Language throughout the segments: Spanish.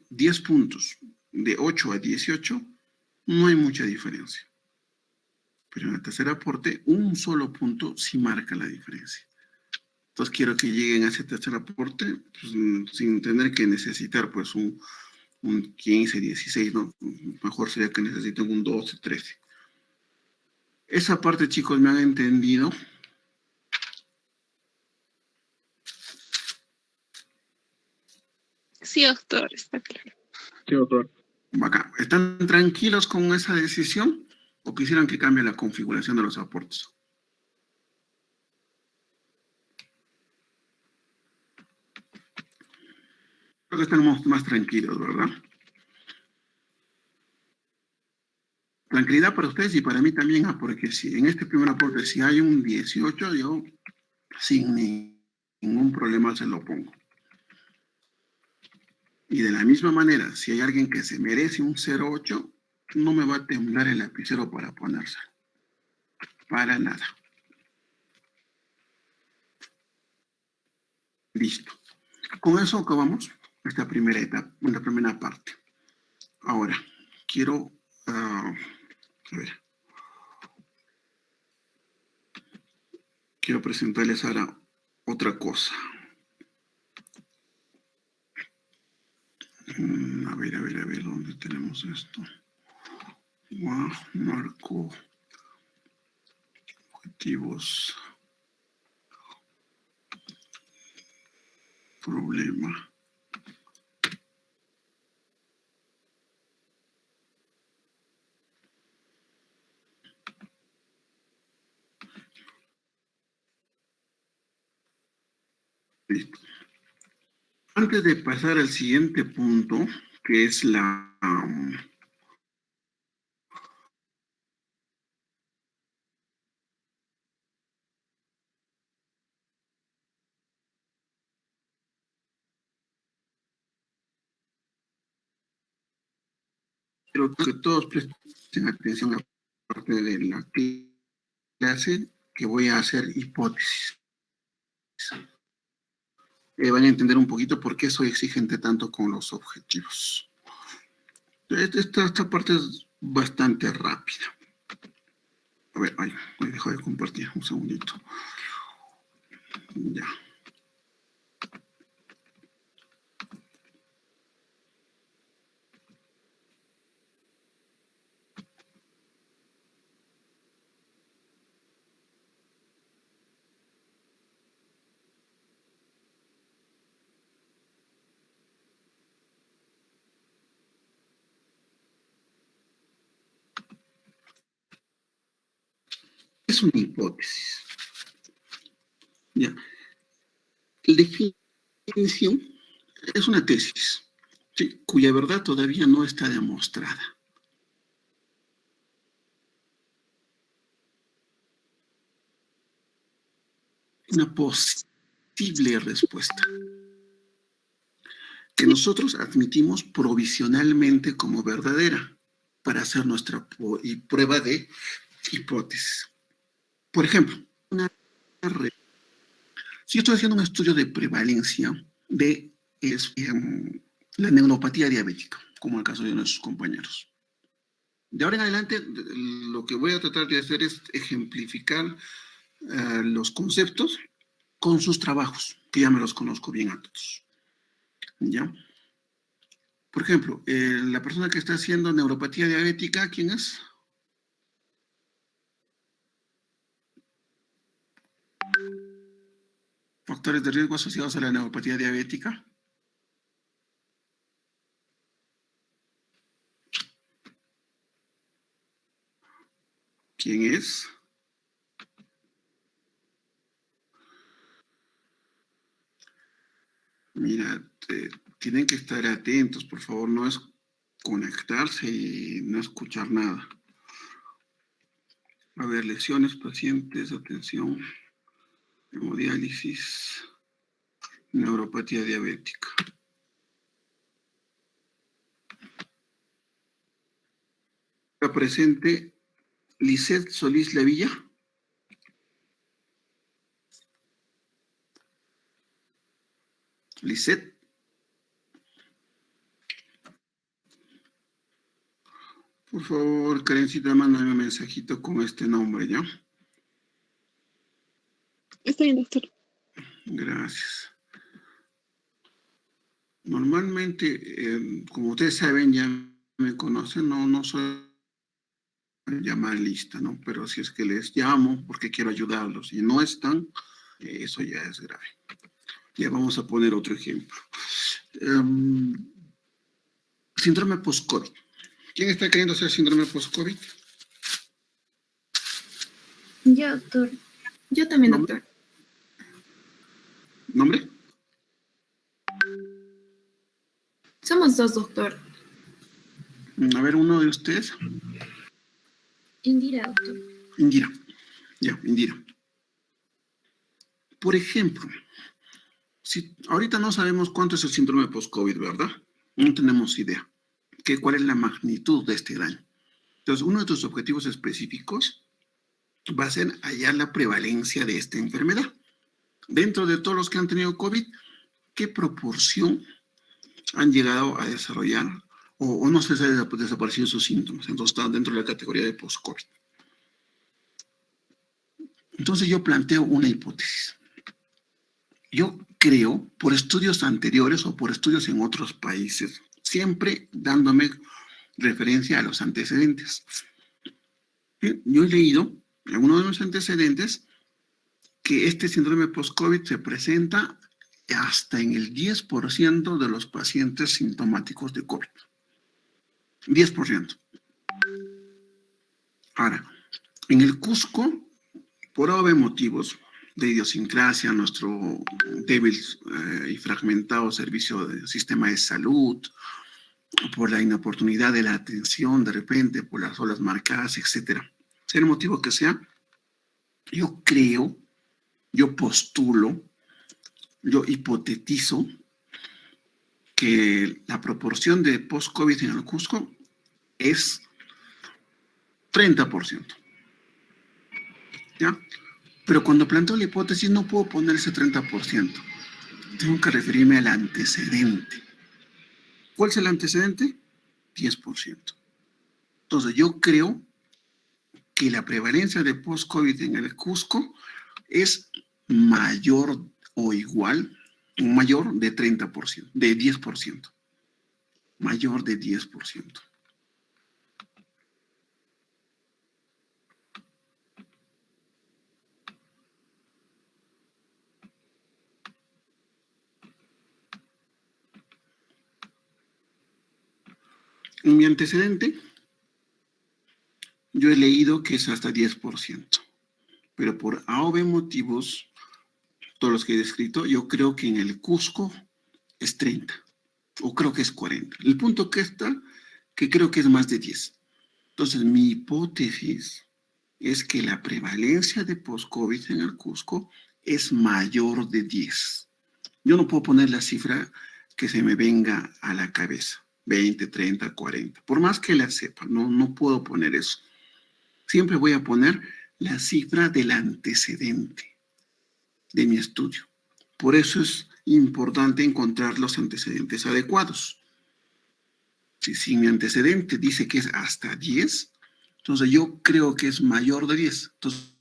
10 puntos de 8 a 18, no hay mucha diferencia. Pero en el tercer aporte, un solo punto sí marca la diferencia. Entonces quiero que lleguen a ese tercer aporte pues, sin tener que necesitar pues un 15, 16, ¿no? Mejor sería que necesiten un 12, 13. Esa parte, chicos, ¿me han entendido? Sí, doctor, está claro. Sí, doctor. Acá. ¿Están tranquilos con esa decisión o quisieran que cambie la configuración de los aportes? Creo que estamos más tranquilos, ¿verdad? Tranquilidad para ustedes y para mí también, porque si en este primer aporte, si hay un 18, yo sin ningún problema se lo pongo. Y de la misma manera, si hay alguien que se merece un 0,8, no me va a temblar el lapicero para ponérselo. Para nada. Listo. Con eso acabamos esta primera etapa, una primera parte. Ahora, quiero, a ver, quiero presentarles ahora otra cosa. A ver, ¿dónde tenemos esto? Wow, marco objetivos, problema. Listo. Antes de pasar al siguiente punto, que es la... Quiero que todos presten atención a la parte de la clase que voy a hacer hipótesis. Van a entender un poquito por qué soy exigente tanto con los objetivos. Esta parte es bastante rápida. A ver, voy a dejar de compartir un segundito. Ya. Es una hipótesis. Ya. La definición es una tesis, ¿sí? Cuya verdad todavía no está demostrada. Una posible respuesta que nosotros admitimos provisionalmente como verdadera para hacer nuestra prueba de hipótesis. Por ejemplo, si yo estoy haciendo un estudio de prevalencia de la neuropatía diabética, como en el caso de nuestros compañeros. De ahora en adelante, lo que voy a tratar de hacer es ejemplificar los conceptos con sus trabajos, que ya me los conozco bien a todos. ¿Ya? Por ejemplo, la persona que está haciendo neuropatía diabética, ¿quién es? Factores de riesgo asociados a la neuropatía diabética. ¿Quién es? Mira, tienen que estar atentos, por favor, no es conectarse y no escuchar nada. A ver, lesiones, pacientes, atención, hemodiálisis, neuropatía diabética. Está presente Lisette Solís Levilla. Lisette. Por favor, Karencita, mándame un mensajito con este nombre, ¿ya? Está bien, doctor. Gracias. Normalmente, como ustedes saben, ya me conocen, no soy llamar lista, ¿no? Pero si es que les llamo porque quiero ayudarlos y no están, eso ya es grave. Ya vamos a poner otro ejemplo. Síndrome post-COVID. ¿Quién está queriendo hacer síndrome post-COVID? Yo, doctor. Yo también, ¿Nombre? doctor. ¿Nombre? Somos dos, doctor. A ver, uno de ustedes. Indira, doctor. Indira. Ya, Indira. Por ejemplo, si ahorita no sabemos cuánto es el síndrome post-COVID, ¿verdad? No tenemos idea. ¿Cuál es la magnitud de este daño? Entonces, uno de tus objetivos específicos va a ser hallar la prevalencia de esta enfermedad. Dentro de todos los que han tenido COVID, ¿qué proporción han llegado a desarrollar o no se han desaparecido sus síntomas? Entonces, están dentro de la categoría de post-COVID. Entonces, yo planteo una hipótesis. Yo creo, por estudios anteriores o por estudios en otros países, siempre dándome referencia a los antecedentes. Yo he leído en uno de los antecedentes que este síndrome post-COVID se presenta hasta en el 10% de los pacientes sintomáticos de COVID. 10%. Ahora, en el Cusco, por obvios motivos de idiosincrasia, nuestro débil y fragmentado servicio de sistema de salud, por la inoportunidad de la atención de repente, por las olas marcadas, etcétera. Sea el motivo que sea, yo creo, yo postulo, yo hipotetizo que la proporción de post-COVID en el Cusco es 30%. ¿Ya? Pero cuando planteo la hipótesis no puedo poner ese 30%. Tengo que referirme al antecedente. ¿Cuál es el antecedente? 10%. Entonces yo creo que la prevalencia de post-COVID en el Cusco es mayor o igual, mayor de 30%, de 10%. Mayor de 10%. En mi antecedente, yo he leído que es hasta 10%, pero por A o B motivos, todos los que he descrito, yo creo que en el Cusco es 30, o creo que es 40. El punto que está, que creo que es más de 10. Entonces, mi hipótesis es que la prevalencia de post-COVID en el Cusco es mayor de 10. Yo no puedo poner la cifra que se me venga a la cabeza, 20, 30, 40. Por más que la sepa, no puedo poner eso. Siempre voy a poner la cifra del antecedente de mi estudio. Por eso es importante encontrar los antecedentes adecuados. Si mi antecedente dice que es hasta 10, entonces yo creo que es mayor de 10. Entonces,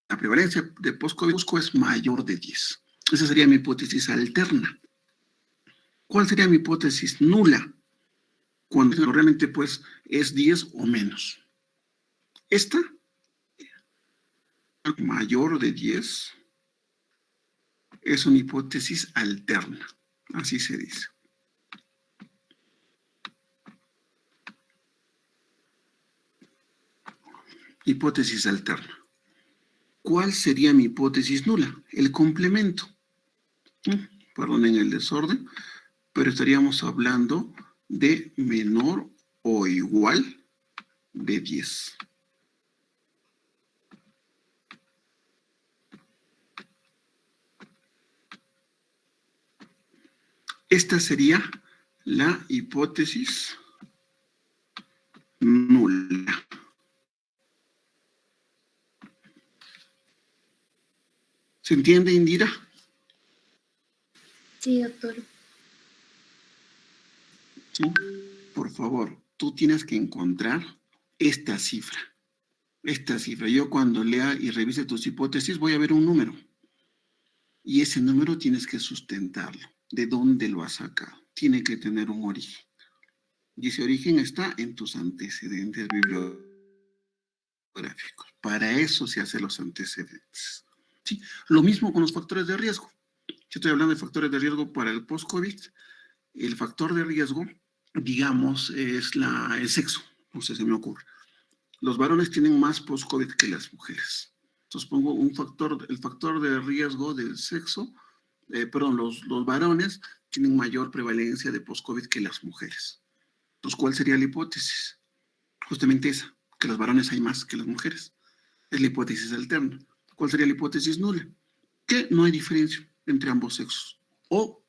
la prevalencia de post-COVID es mayor de 10. Esa sería mi hipótesis alterna. ¿Cuál sería mi hipótesis nula? Cuando realmente pues es 10 o menos. Esta, mayor de 10, es una hipótesis alterna. Así se dice. Hipótesis alterna. ¿Cuál sería mi hipótesis nula? El complemento. Perdonen el desorden, pero estaríamos hablando de menor o igual de 10. Esta sería la hipótesis nula. ¿Se entiende, Indira? Sí, doctor. ¿Sí? por favor, tú tienes que encontrar esta cifra. Esta cifra. Yo cuando lea y revise tus hipótesis voy a ver un número. Y ese número tienes que sustentarlo. ¿De dónde lo has sacado? Tiene que tener un origen. Y ese origen está en tus antecedentes bibliográficos. Para eso se hacen los antecedentes. ¿Sí? Lo mismo con los factores de riesgo. Yo estoy hablando de factores de riesgo para el post-COVID. El factor de riesgo, digamos, es el sexo. No sé, se me ocurre. Los varones tienen más post-COVID que las mujeres. Entonces pongo el factor de riesgo del sexo, los varones tienen mayor prevalencia de post-COVID que las mujeres. Entonces, ¿cuál sería la hipótesis? Justamente esa, que los varones hay más que las mujeres. Es la hipótesis alterna. ¿Cuál sería la hipótesis nula? Que no hay diferencia entre ambos sexos. O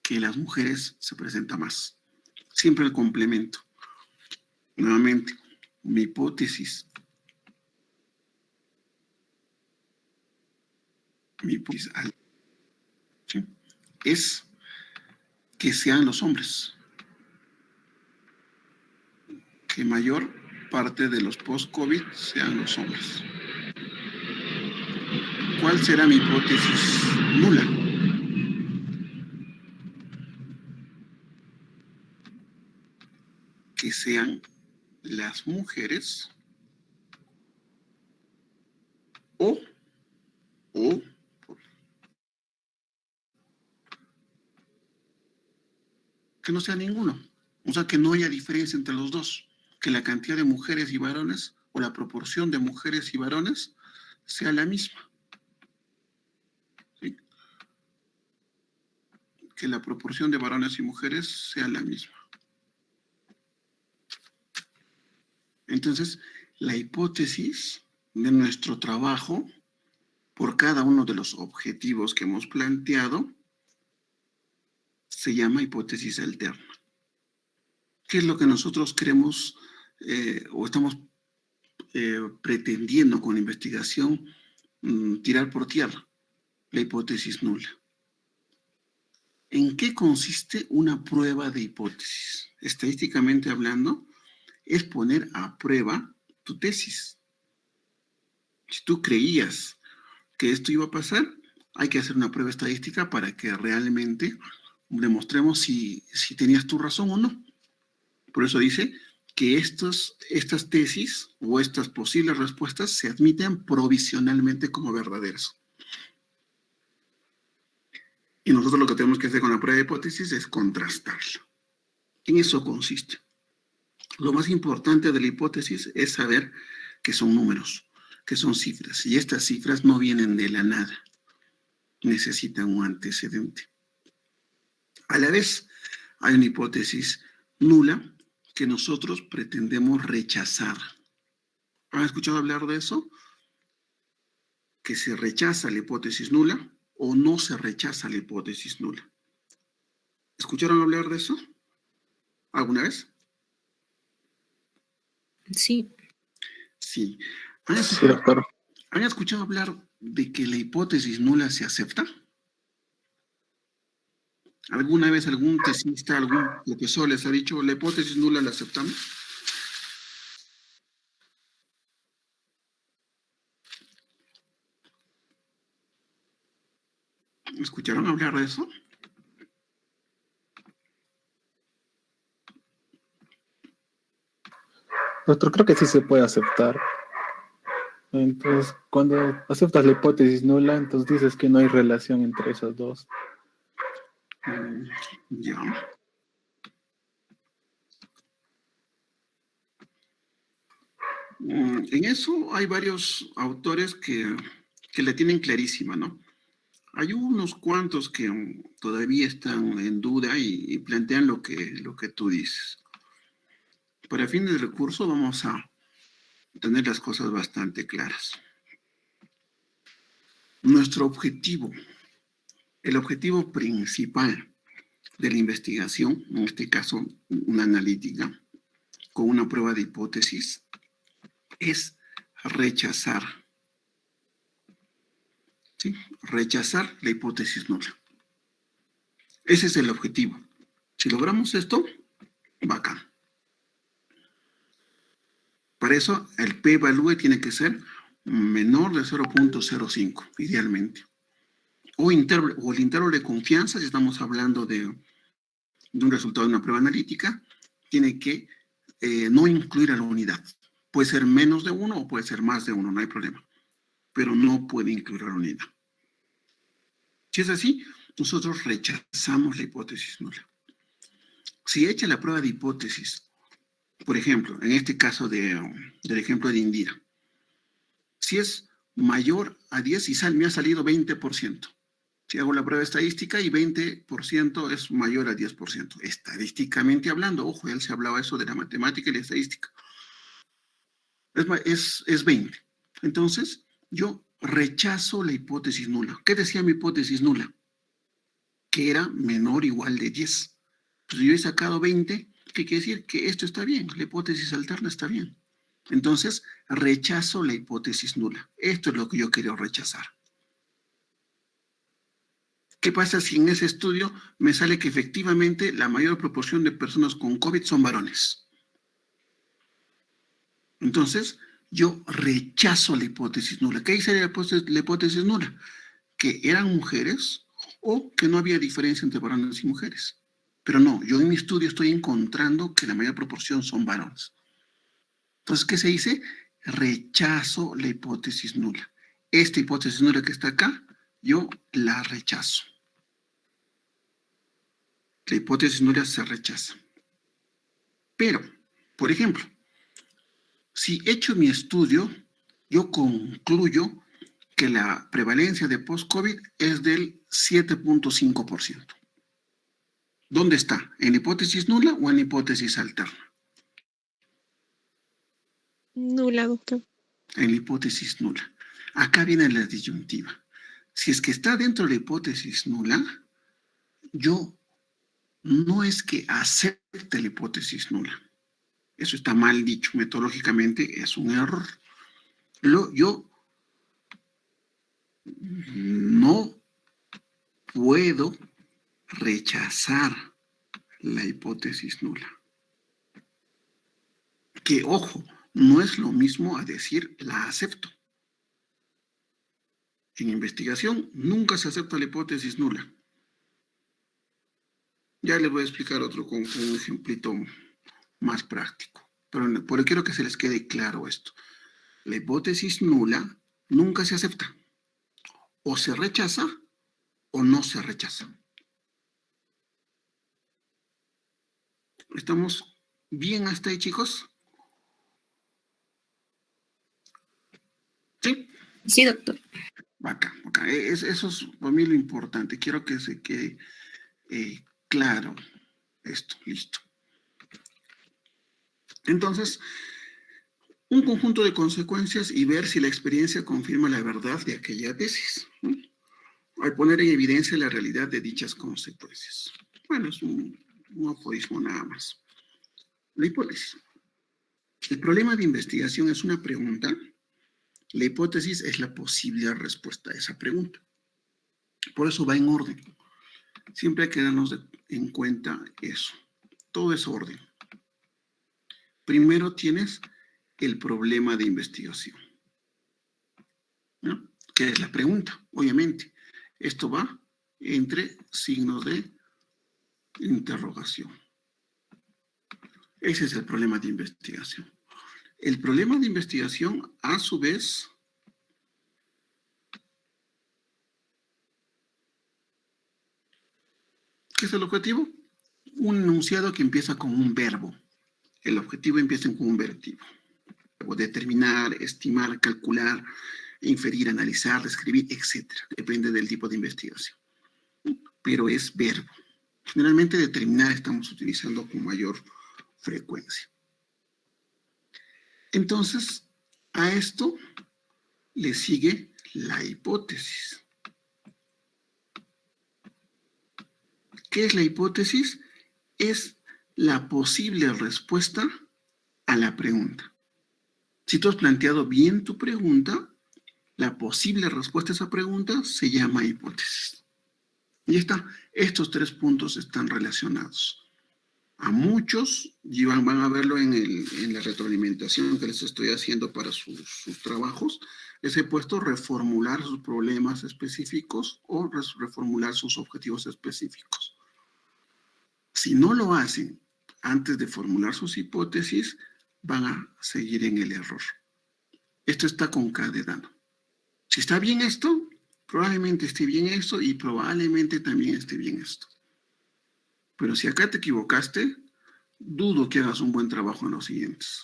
que las mujeres se presentan más. Siempre el complemento. Nuevamente, mi hipótesis ¿sí? Es que sean los hombres. Que mayor parte de los post-COVID sean los hombres. ¿Cuál será mi hipótesis nula? Que sean las mujeres o que no sea ninguno. O sea, que no haya diferencia entre los dos. Que la cantidad de mujeres y varones o la proporción de mujeres y varones sea la misma. ¿Sí? Que la proporción de varones y mujeres sea la misma. Entonces, la hipótesis de nuestro trabajo por cada uno de los objetivos que hemos planteado se llama hipótesis alterna. ¿Qué es lo que nosotros queremos o estamos pretendiendo con la investigación tirar por tierra? La hipótesis nula. ¿En qué consiste una prueba de hipótesis? Estadísticamente hablando, es poner a prueba tu tesis. Si tú creías que esto iba a pasar, hay que hacer una prueba estadística para que realmente demostremos si tenías tu razón o no. Por eso dice que estas tesis o estas posibles respuestas se admiten provisionalmente como verdaderas. Y nosotros lo que tenemos que hacer con la prueba de hipótesis es contrastarla. En eso consiste. Lo más importante de la hipótesis es saber que son números, que son cifras. Y estas cifras no vienen de la nada. Necesitan un antecedente. A la vez, hay una hipótesis nula que nosotros pretendemos rechazar. ¿Han escuchado hablar de eso? Que se rechaza la hipótesis nula o no se rechaza la hipótesis nula. ¿Escucharon hablar de eso alguna vez? Sí. Sí. Sí, doctor. ¿Han escuchado hablar de que la hipótesis nula se acepta? ¿Alguna vez algún tesista, algún profesor les ha dicho la hipótesis nula la aceptamos? ¿Escucharon hablar de eso? Doctor, creo que sí se puede aceptar. Entonces, cuando aceptas la hipótesis nula, entonces dices que no hay relación entre esas dos. Ya. En eso hay varios autores que la tienen clarísima, ¿no? Hay unos cuantos que todavía están en duda y plantean lo que tú dices. Para fines de recurso vamos a tener las cosas bastante claras. Nuestro objetivo, el objetivo principal de la investigación, en este caso una analítica, con una prueba de hipótesis, es rechazar. ¿Sí? Rechazar la hipótesis nula. Ese es el objetivo. Si logramos esto, bacán. Para eso, el p-value tiene que ser menor de 0.05, idealmente. O el intervalo de confianza, si estamos hablando de un resultado de una prueba analítica, tiene que no incluir a la unidad. Puede ser menos de 1 o puede ser más de 1, no hay problema. Pero no puede incluir a la unidad. Si es así, nosotros rechazamos la hipótesis nula. Si hecha la prueba de hipótesis, por ejemplo, en este caso del ejemplo de Indira, si es mayor a 10 y me ha salido 20%. Si hago la prueba estadística y 20% es mayor a 10%. Estadísticamente hablando, ojo, él se hablaba eso de la matemática y la estadística. Es 20. Entonces, yo rechazo la hipótesis nula. ¿Qué decía mi hipótesis nula? Que era menor o igual de 10. Pues yo he sacado 20, ¿qué quiere decir? Que esto está bien, la hipótesis alterna está bien. Entonces, rechazo la hipótesis nula. Esto es lo que yo quería rechazar. ¿Qué pasa si en ese estudio me sale que efectivamente la mayor proporción de personas con COVID son varones? Entonces, yo rechazo la hipótesis nula. ¿Qué dice la hipótesis nula? Que eran mujeres o que no había diferencia entre varones y mujeres. Pero no, yo en mi estudio estoy encontrando que la mayor proporción son varones. Entonces, ¿qué se dice? Rechazo la hipótesis nula. Esta hipótesis nula que está acá, yo la rechazo. La hipótesis nula se rechaza. Pero, por ejemplo, si hecho mi estudio, yo concluyo que la prevalencia de post-COVID es del 7.5%. ¿Dónde está? ¿En la hipótesis nula o en la hipótesis alterna? Nula, doctor. En la hipótesis nula. Acá viene la disyuntiva. Si es que está dentro de la hipótesis nula, yo no es que acepte la hipótesis nula. Eso está mal dicho. Metodológicamente es un error. Yo no puedo rechazar la hipótesis nula. Que, ojo, no es lo mismo a decir la acepto. En investigación nunca se acepta la hipótesis nula. Ya les voy a explicar otro con un ejemplito más práctico. Pero quiero que se les quede claro esto. La hipótesis nula nunca se acepta. O se rechaza o no se rechaza. ¿Estamos bien hasta ahí, chicos? ¿Sí? Sí, doctor. Acá. Eso es para mí lo importante. Quiero que se quede claro esto. Listo. Entonces, un conjunto de consecuencias y ver si la experiencia confirma la verdad de aquella tesis, ¿no? Al poner en evidencia la realidad de dichas consecuencias. Bueno, es un aforismo nada más. La hipótesis. El problema de investigación es una pregunta. La hipótesis es la posible respuesta a esa pregunta. Por eso va en orden. Siempre hay que darnos en cuenta eso. Todo es orden. Primero tienes el problema de investigación, ¿no? Que es la pregunta, obviamente. Esto va entre signos de interrogación. Ese es el problema de investigación. El problema de investigación, a su vez, ¿qué es el objetivo? Un enunciado que empieza con un verbo. El objetivo empieza con un verbo. Determinar, estimar, calcular, inferir, analizar, describir, etc. Depende del tipo de investigación. Pero es verbo. Generalmente determinar estamos utilizando con mayor frecuencia. Entonces, a esto le sigue la hipótesis. ¿Qué es la hipótesis? Es la posible respuesta a la pregunta. Si tú has planteado bien tu pregunta, la posible respuesta a esa pregunta se llama hipótesis. Y está, estos tres puntos están relacionados. A muchos van a verlo en la retroalimentación que les estoy haciendo para sus trabajos. Les he puesto reformular sus problemas específicos o reformular sus objetivos específicos. Si no lo hacen antes de formular sus hipótesis, van a seguir en el error. Esto está concadenado. Si está bien esto, probablemente esté bien esto y probablemente también esté bien esto. Pero si acá te equivocaste, dudo que hagas un buen trabajo en los siguientes.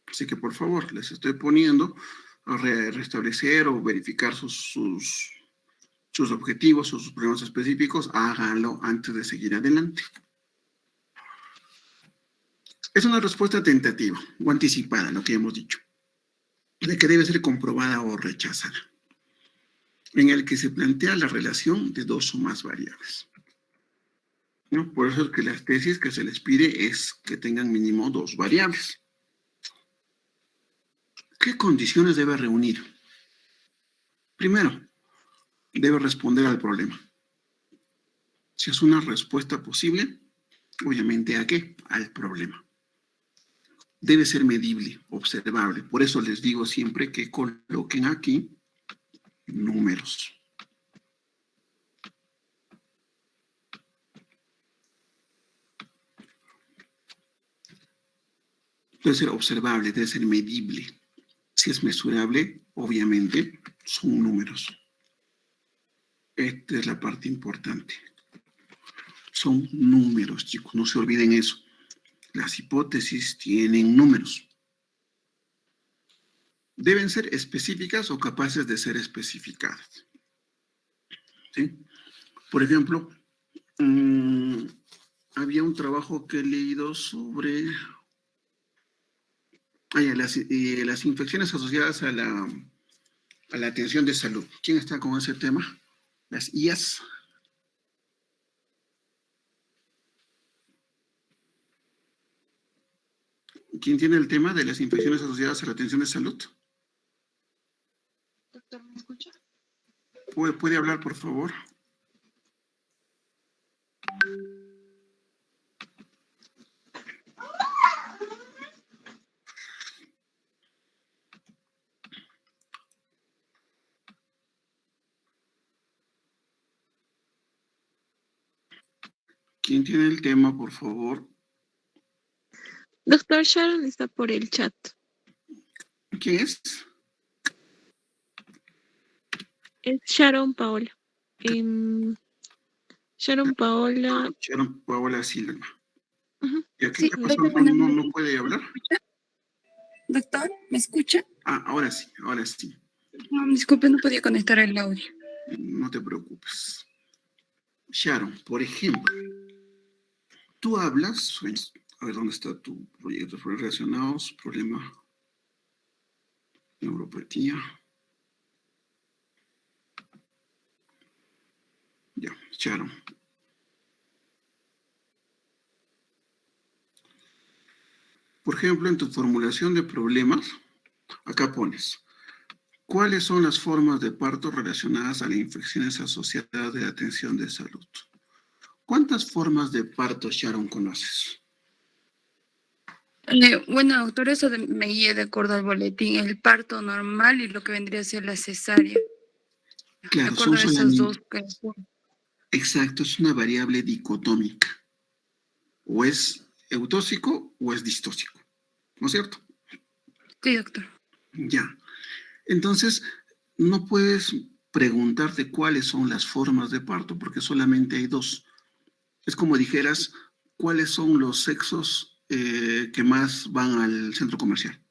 Así que, por favor, les estoy poniendo a restablecer o verificar sus objetivos o sus problemas específicos. Háganlo antes de seguir adelante. Es una respuesta tentativa o anticipada, lo que hemos dicho, de que debe ser comprobada o rechazada, en el que se plantea la relación de dos o más variables. ¿No? Por eso es que las tesis que se les pide es que tengan mínimo dos variables. ¿Qué condiciones debe reunir? Primero, debe responder al problema. Si es una respuesta posible, obviamente ¿a qué? Al problema. Debe ser medible, observable. Por eso les digo siempre que coloquen aquí números. Debe ser observable, debe ser medible. Si es mesurable, obviamente son números. Esta es la parte importante. Son números, chicos, no se olviden eso. Las hipótesis tienen números. Deben ser específicas o capaces de ser especificadas. ¿Sí? Por ejemplo, había un trabajo que he leído sobre las infecciones asociadas a la atención de salud. ¿Quién está con ese tema? Las IAS. ¿Quién tiene el tema de las infecciones asociadas a la atención de salud? Doctor, ¿me escucha? ¿Puede hablar, por favor? ¿Quién tiene el tema, por favor? Doctor Sharon está por el chat. ¿Quién es? Es Sharon Paola. Sharon Paola. Sharon Paola Silva. Ujú. ¿Y aquí Sí, qué pasó? doctor, ¿No puede hablar? doctor, ¿me escucha? Ah, ahora sí, ahora sí. No, disculpe, no podía conectar el audio. No te preocupes. Sharon, por ejemplo, tú hablas, a ver, ¿dónde está tu proyecto? Problemas relacionados, problema, neuropatía. Ya, Sharon. Por ejemplo, en tu formulación de problemas, acá pones, ¿cuáles son las formas de parto relacionadas a las infecciones asociadas de atención de salud? ¿Cuántas formas de parto, Sharon, conoces? Bueno, doctor, me guié de acuerdo al boletín, el parto normal y lo que vendría a ser la cesárea. De Claro, acuerdo son a esos dos. solamente, exacto, es una variable dicotómica. O es eutóxico o es distóxico, ¿no es cierto? Sí, doctor. Ya. Entonces, no puedes preguntarte cuáles son las formas de parto porque solamente hay dos. Es como dijeras, ¿cuáles son los sexos que más van al centro comercial?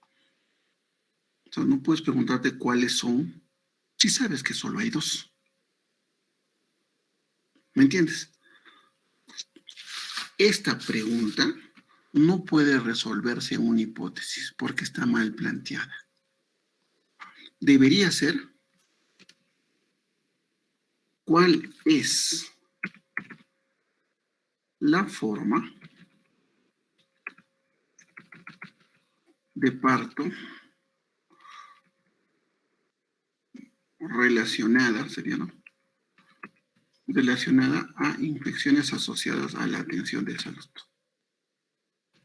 O sea, no puedes preguntarte cuáles son si sabes que solo hay dos. ¿Me entiendes? Esta pregunta no puede resolverse en una hipótesis porque está mal planteada. Debería ser, ¿cuál es la forma de parto relacionada, sería, ¿no? Relacionada a infecciones asociadas a la atención de salud?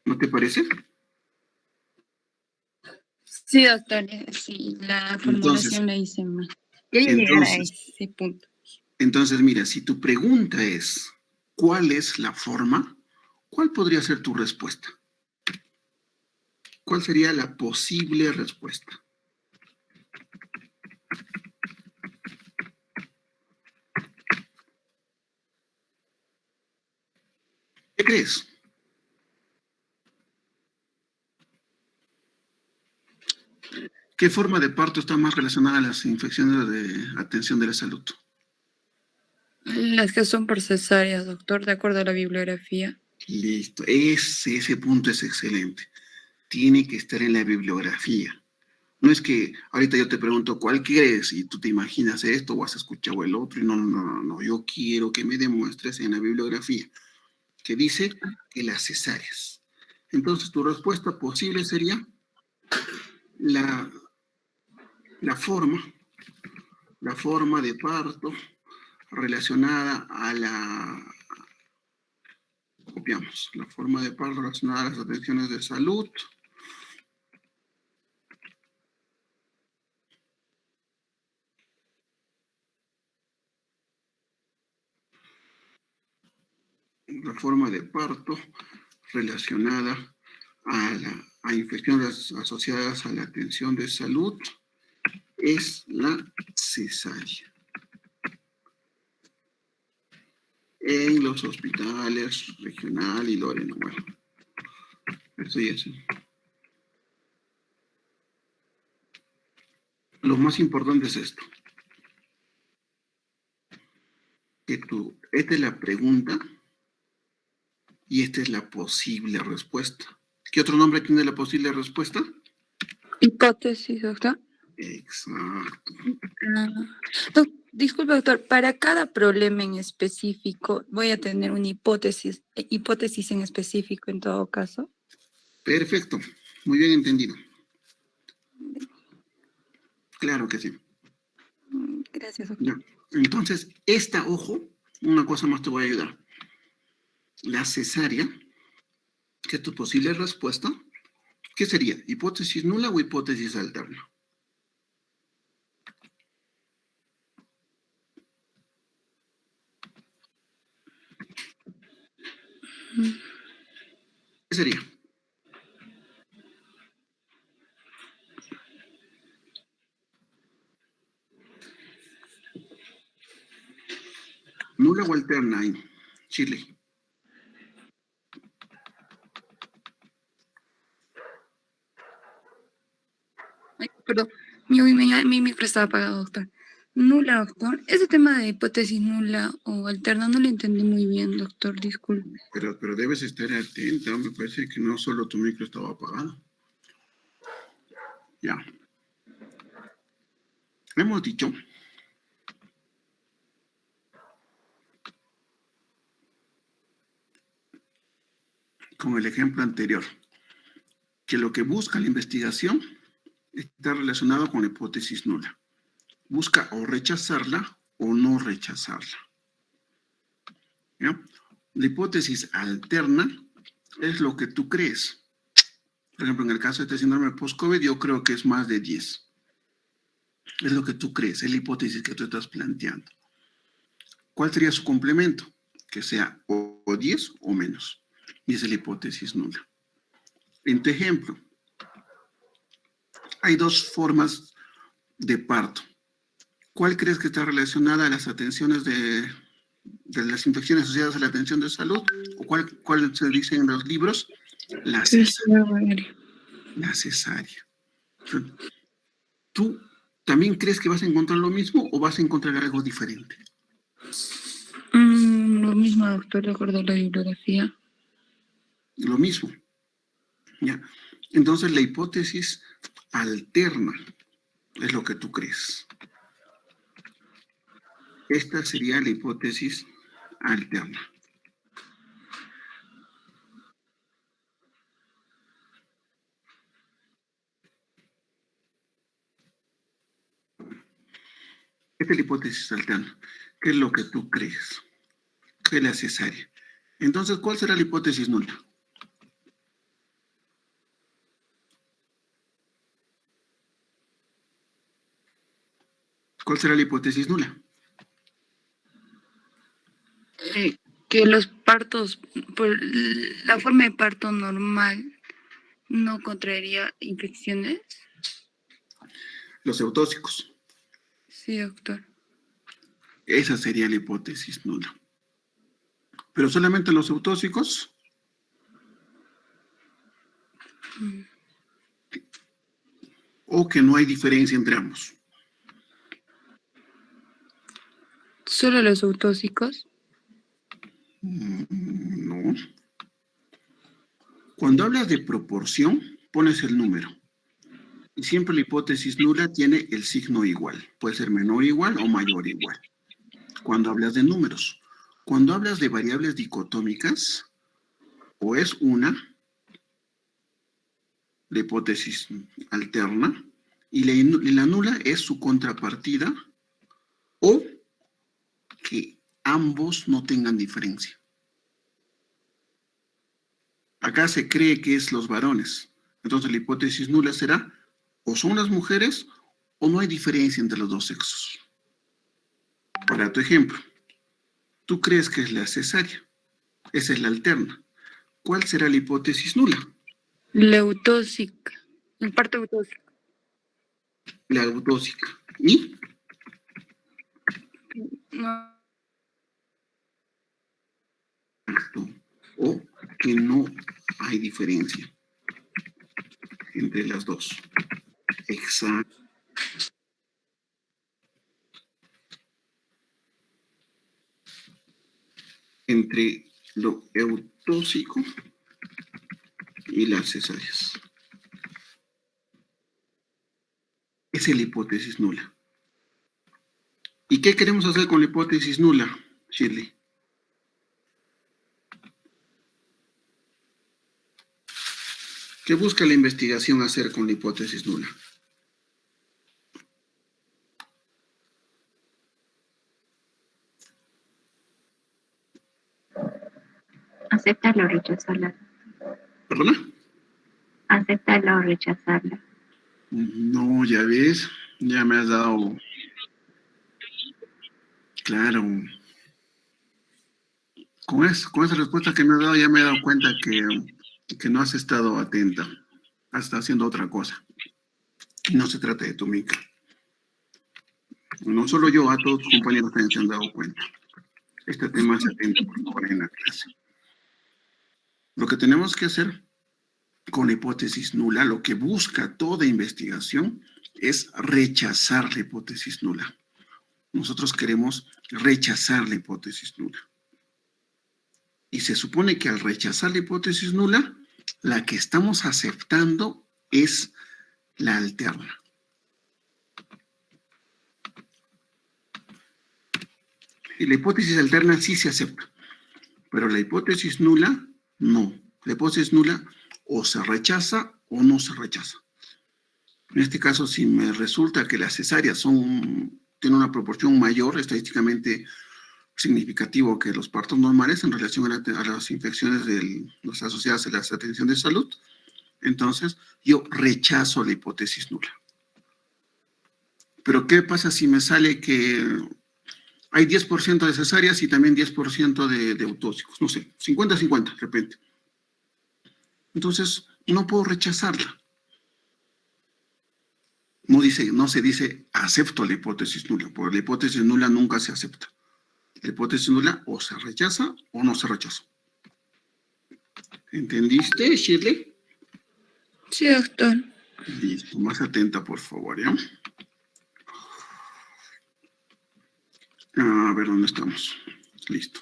¿No te parece? Sí, doctor, sí, la Entonces, formulación la hice mal. Quería llegar a ese punto. Entonces, mira, si tu pregunta es, ¿cuál es la forma? ¿Cuál podría ser tu respuesta? ¿Cuál sería la posible respuesta? ¿Qué crees? ¿Qué forma de parto está más relacionada a las infecciones de atención de la salud? Las que son por cesáreas, doctor, de acuerdo a la bibliografía. Listo, ese punto es excelente. Tiene que estar en la bibliografía. No es que ahorita yo te pregunto cuál quieres y tú te imaginas esto o has escuchado el otro y no. Yo quiero que me demuestres en la bibliografía que dice que las cesáreas. Entonces tu respuesta posible sería la, la forma de parto relacionada a copiamos, la forma de parto relacionada a las atenciones de salud, la forma de parto relacionada a infecciones asociadas a la atención de salud es la cesárea. En los hospitales regional y Lorena, bueno, eso y eso. Lo más importante es esto, que esta es la pregunta y esta es la posible respuesta. ¿Qué otro nombre tiene la posible respuesta? Hipótesis, doctor. Exacto. Disculpe, doctor, para cada problema en específico voy a tener una hipótesis en específico en todo caso. Perfecto, muy bien entendido. Claro que sí. Gracias, doctor. Ya. Entonces, ojo, una cosa más te voy a ayudar. La cesárea, que es tu posible respuesta, ¿qué sería? ¿Hipótesis nula o hipótesis alterna? ¿Qué sería? ¿Nula o alterna en Chile? Ay, perdón, mi micro estaba apagado, doctor. Nula, doctor. Ese tema de hipótesis nula o alterna no lo entendí muy bien, doctor, disculpe. Pero debes estar atenta, me parece que no solo tu micro estaba apagado. Ya. Hemos dicho con el ejemplo anterior que lo que busca la investigación está relacionado con la hipótesis nula. Busca o rechazarla o no rechazarla. ¿Ya? La hipótesis alterna es lo que tú crees. Por ejemplo, en el caso de este síndrome post-COVID, yo creo que es más de 10. Es lo que tú crees, es la hipótesis que tú estás planteando. ¿Cuál sería su complemento? Que sea o 10 o menos. Y esa es la hipótesis nula. En tu ejemplo, hay dos formas de parto. ¿Cuál crees que está relacionada a las atenciones de las infecciones asociadas a la atención de salud? ¿O cuál se dice en los libros? La cesárea. La cesárea. ¿Tú también crees que vas a encontrar lo mismo o vas a encontrar algo diferente? Lo mismo, doctor, de acuerdo a la bibliografía. Lo mismo. ¿Ya? Entonces la hipótesis alterna es lo que tú crees. Esta sería la hipótesis alterna. Esta es la hipótesis alterna. ¿Qué es lo que tú crees? ¿Qué es la cesárea? Entonces, ¿cuál será la hipótesis nula? ¿Cuál será la hipótesis nula? Que los partos, por la forma de parto normal, no contraería infecciones. Los eutóxicos. Sí, doctor. Esa sería la hipótesis nula. Pero solamente los eutóxicos. O que no hay diferencia entre ambos. ¿Solo los eutóxicos? No. Cuando hablas de proporción, pones el número. Y siempre la hipótesis nula tiene el signo igual. Puede ser menor igual o mayor igual. Cuando hablas de números. Cuando hablas de variables dicotómicas, o es una, la hipótesis alterna, y la nula es su contrapartida, o que ambos no tengan diferencia. Acá se cree que es los varones. Entonces la hipótesis nula será o son las mujeres o no hay diferencia entre los dos sexos. Para tu ejemplo, tú crees que es la cesárea. Esa es la alterna. ¿Cuál será la hipótesis nula? La eutóxica. El parto eutóxico. La eutóxica. ¿Y? No. O que no hay diferencia entre las dos. Exacto. Entre lo eutóxico y las cesáreas. Esa es la hipótesis nula. ¿Y qué queremos hacer con la hipótesis nula, Shirley? ¿Qué busca la investigación hacer con la hipótesis nula? Acéptala o rechazarla. ¿Perdona? Acéptala o rechazarla. No, ya ves, ya me has dado... Claro. Con esa respuesta que me has dado ya me he dado cuenta que no has estado atenta. Has estado haciendo otra cosa. Y no se trata de tu mica. No solo yo, a todos tus compañeros también se han dado cuenta. Este tema es atento, por favor, en la clase. Lo que tenemos que hacer con la hipótesis nula, lo que busca toda investigación, es rechazar la hipótesis nula. Nosotros queremos rechazar la hipótesis nula. Y se supone que al rechazar la hipótesis nula, la que estamos aceptando es la alterna. Y la hipótesis alterna sí se acepta, pero la hipótesis nula no. La hipótesis nula o se rechaza o no se rechaza. En este caso, si me resulta que las cesáreas tienen una proporción mayor, estadísticamente significativo que los partos normales en relación a las infecciones las asociadas a las atenciones de salud, entonces yo rechazo la hipótesis nula. Pero ¿qué pasa si me sale que hay 10% de cesáreas y también 10% de eutóxicos? No sé, 50-50 de repente. Entonces, no puedo rechazarla. No se dice acepto la hipótesis nula, porque la hipótesis nula nunca se acepta. La hipótesis nula o se rechaza o no se rechaza. ¿Entendiste, Shirley? Sí, doctor. Listo, más atenta, por favor, ¿ya? A ver, ¿dónde estamos? Listo.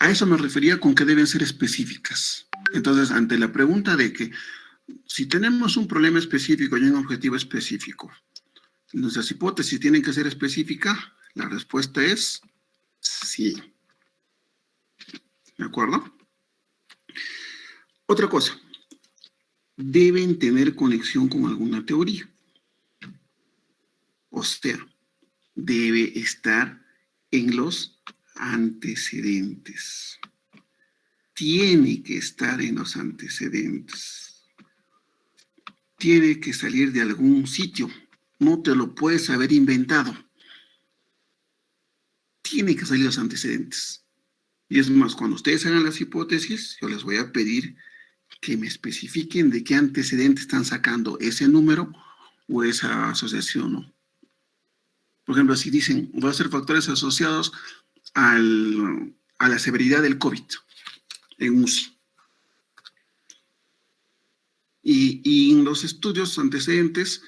A eso me refería con que deben ser específicas. Entonces, ante la pregunta de que si tenemos un problema específico y un objetivo específico, nuestras hipótesis tienen que ser específicas, la respuesta es sí. ¿De acuerdo? Otra cosa, deben tener conexión con alguna teoría. O sea, debe estar en los antecedentes. tiene que estar en los antecedentes. Tiene que salir de algún sitio. No te lo puedes haber inventado. Tiene que salir de los antecedentes. Y es más, cuando ustedes hagan las hipótesis, yo les voy a pedir que me especifiquen de qué antecedente están sacando ese número o esa asociación, ¿no? Por ejemplo, si dicen, va a ser factores asociados a la severidad del COVID en UCI. Y en los estudios antecedentes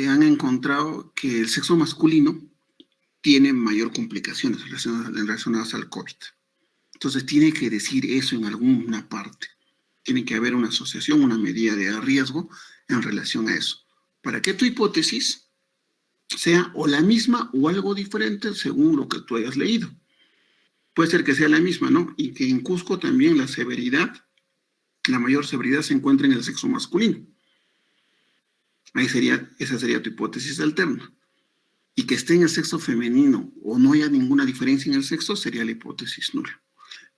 han encontrado que el sexo masculino tiene mayor complicaciones relacionadas al COVID. Entonces tiene que decir eso en alguna parte. Tiene que haber una asociación, una medida de riesgo en relación a eso. Para que tu hipótesis sea o la misma o algo diferente según lo que tú hayas leído. Puede ser que sea la misma, ¿no? Y que en Cusco también la mayor severidad se encuentra en el sexo masculino. Esa sería tu hipótesis alterna. Y que esté en el sexo femenino o no haya ninguna diferencia en el sexo sería la hipótesis nula.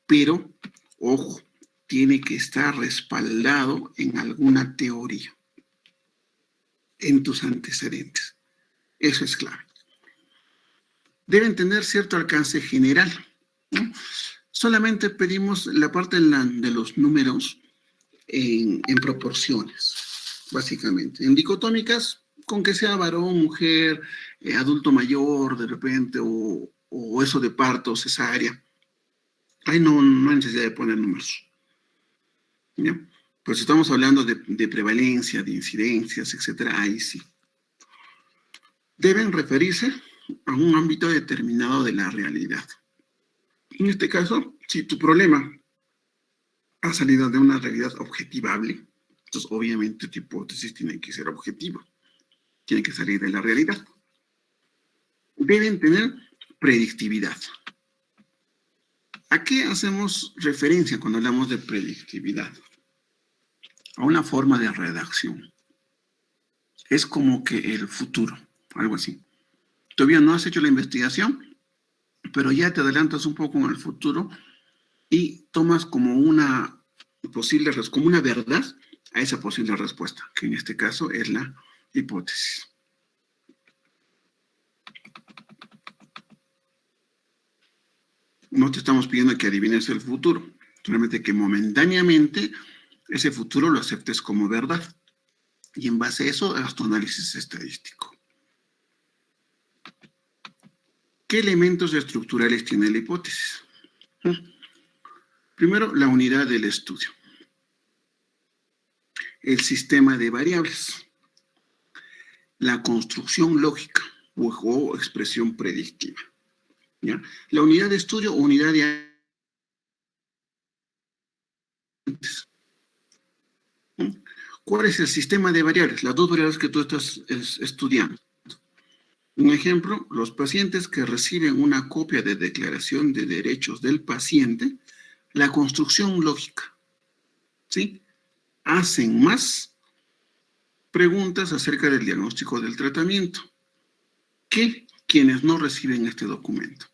Pero, ojo, tiene que estar respaldado en alguna teoría, en tus antecedentes. Eso es clave. Deben tener cierto alcance general, ¿no? Solamente pedimos la parte de los números en proporciones, básicamente. En dicotómicas, con que sea varón, mujer, adulto mayor, de repente, o eso de parto, cesárea. Ahí no hay necesidad de poner números. ¿Ya? Pues estamos hablando de prevalencia, de incidencias, etcétera, ahí sí. Deben referirse a un ámbito determinado de la realidad. En este caso, si tu problema ha salido de una realidad objetivable, entonces obviamente tu hipótesis tiene que ser objetiva, tiene que salir de la realidad. Deben tener predictividad. ¿A qué hacemos referencia cuando hablamos de predictividad? A una forma de redacción. Es como que el futuro, algo así. Todavía no has hecho la investigación, pero ya te adelantas un poco en el futuro y tomas como una posible, como una verdad a esa posible respuesta, que en este caso es la hipótesis. No te estamos pidiendo que adivines el futuro, solamente que momentáneamente ese futuro lo aceptes como verdad. Y en base a eso, hagas tu análisis estadístico. ¿Qué elementos estructurales tiene la hipótesis? Primero, la unidad del estudio. El sistema de variables. La construcción lógica o expresión predictiva. ¿Ya? La unidad de estudio o unidad de antes. ¿Cuál es el sistema de variables? Las dos variables que tú estás estudiando. Un ejemplo, los pacientes que reciben una copia de declaración de derechos del paciente, la construcción lógica, ¿sí? Hacen más preguntas acerca del diagnóstico del tratamiento que quienes no reciben este documento.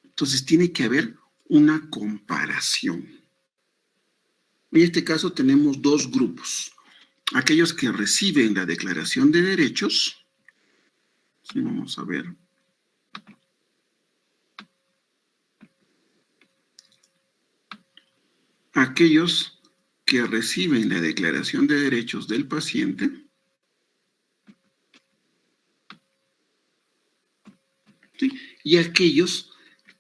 Entonces tiene que haber una comparación. En este caso tenemos dos grupos. Aquellos que reciben la declaración de derechos. Sí, vamos a ver. Aquellos que reciben la declaración de derechos del paciente. ¿Sí? Y aquellos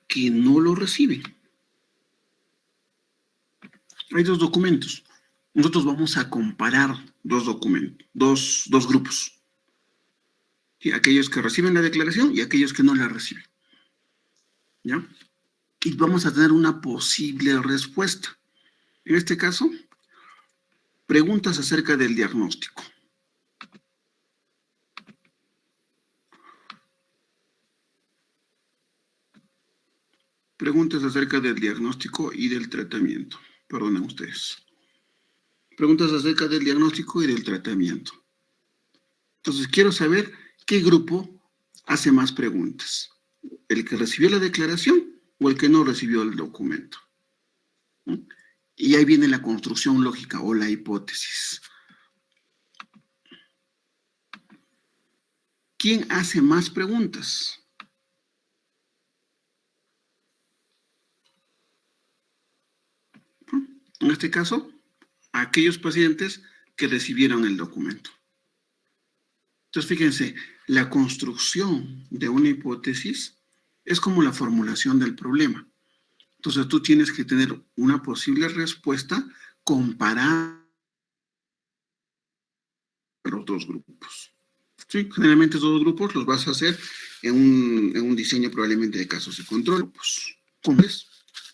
que no lo reciben. Hay dos documentos. Nosotros vamos a comparar dos documentos, dos grupos. ¿Sí? Aquellos que reciben la declaración y aquellos que no la reciben. ¿Ya? Y vamos a tener una posible respuesta. En este caso, preguntas acerca del diagnóstico. Preguntas acerca del diagnóstico y del tratamiento. Perdonen ustedes. Preguntas acerca del diagnóstico y del tratamiento. Entonces, quiero saber qué grupo hace más preguntas. ¿El que recibió la declaración o el que no recibió el documento? Y ahí viene la construcción lógica o la hipótesis. ¿Quién hace más preguntas? En este caso, aquellos pacientes que recibieron el documento. Entonces, fíjense, la construcción de una hipótesis es como la formulación del problema. Entonces, tú tienes que tener una posible respuesta comparada con los dos grupos. ¿Sí? Generalmente esos dos grupos los vas a hacer en un diseño probablemente de casos de control. Pues, ¿cómo es?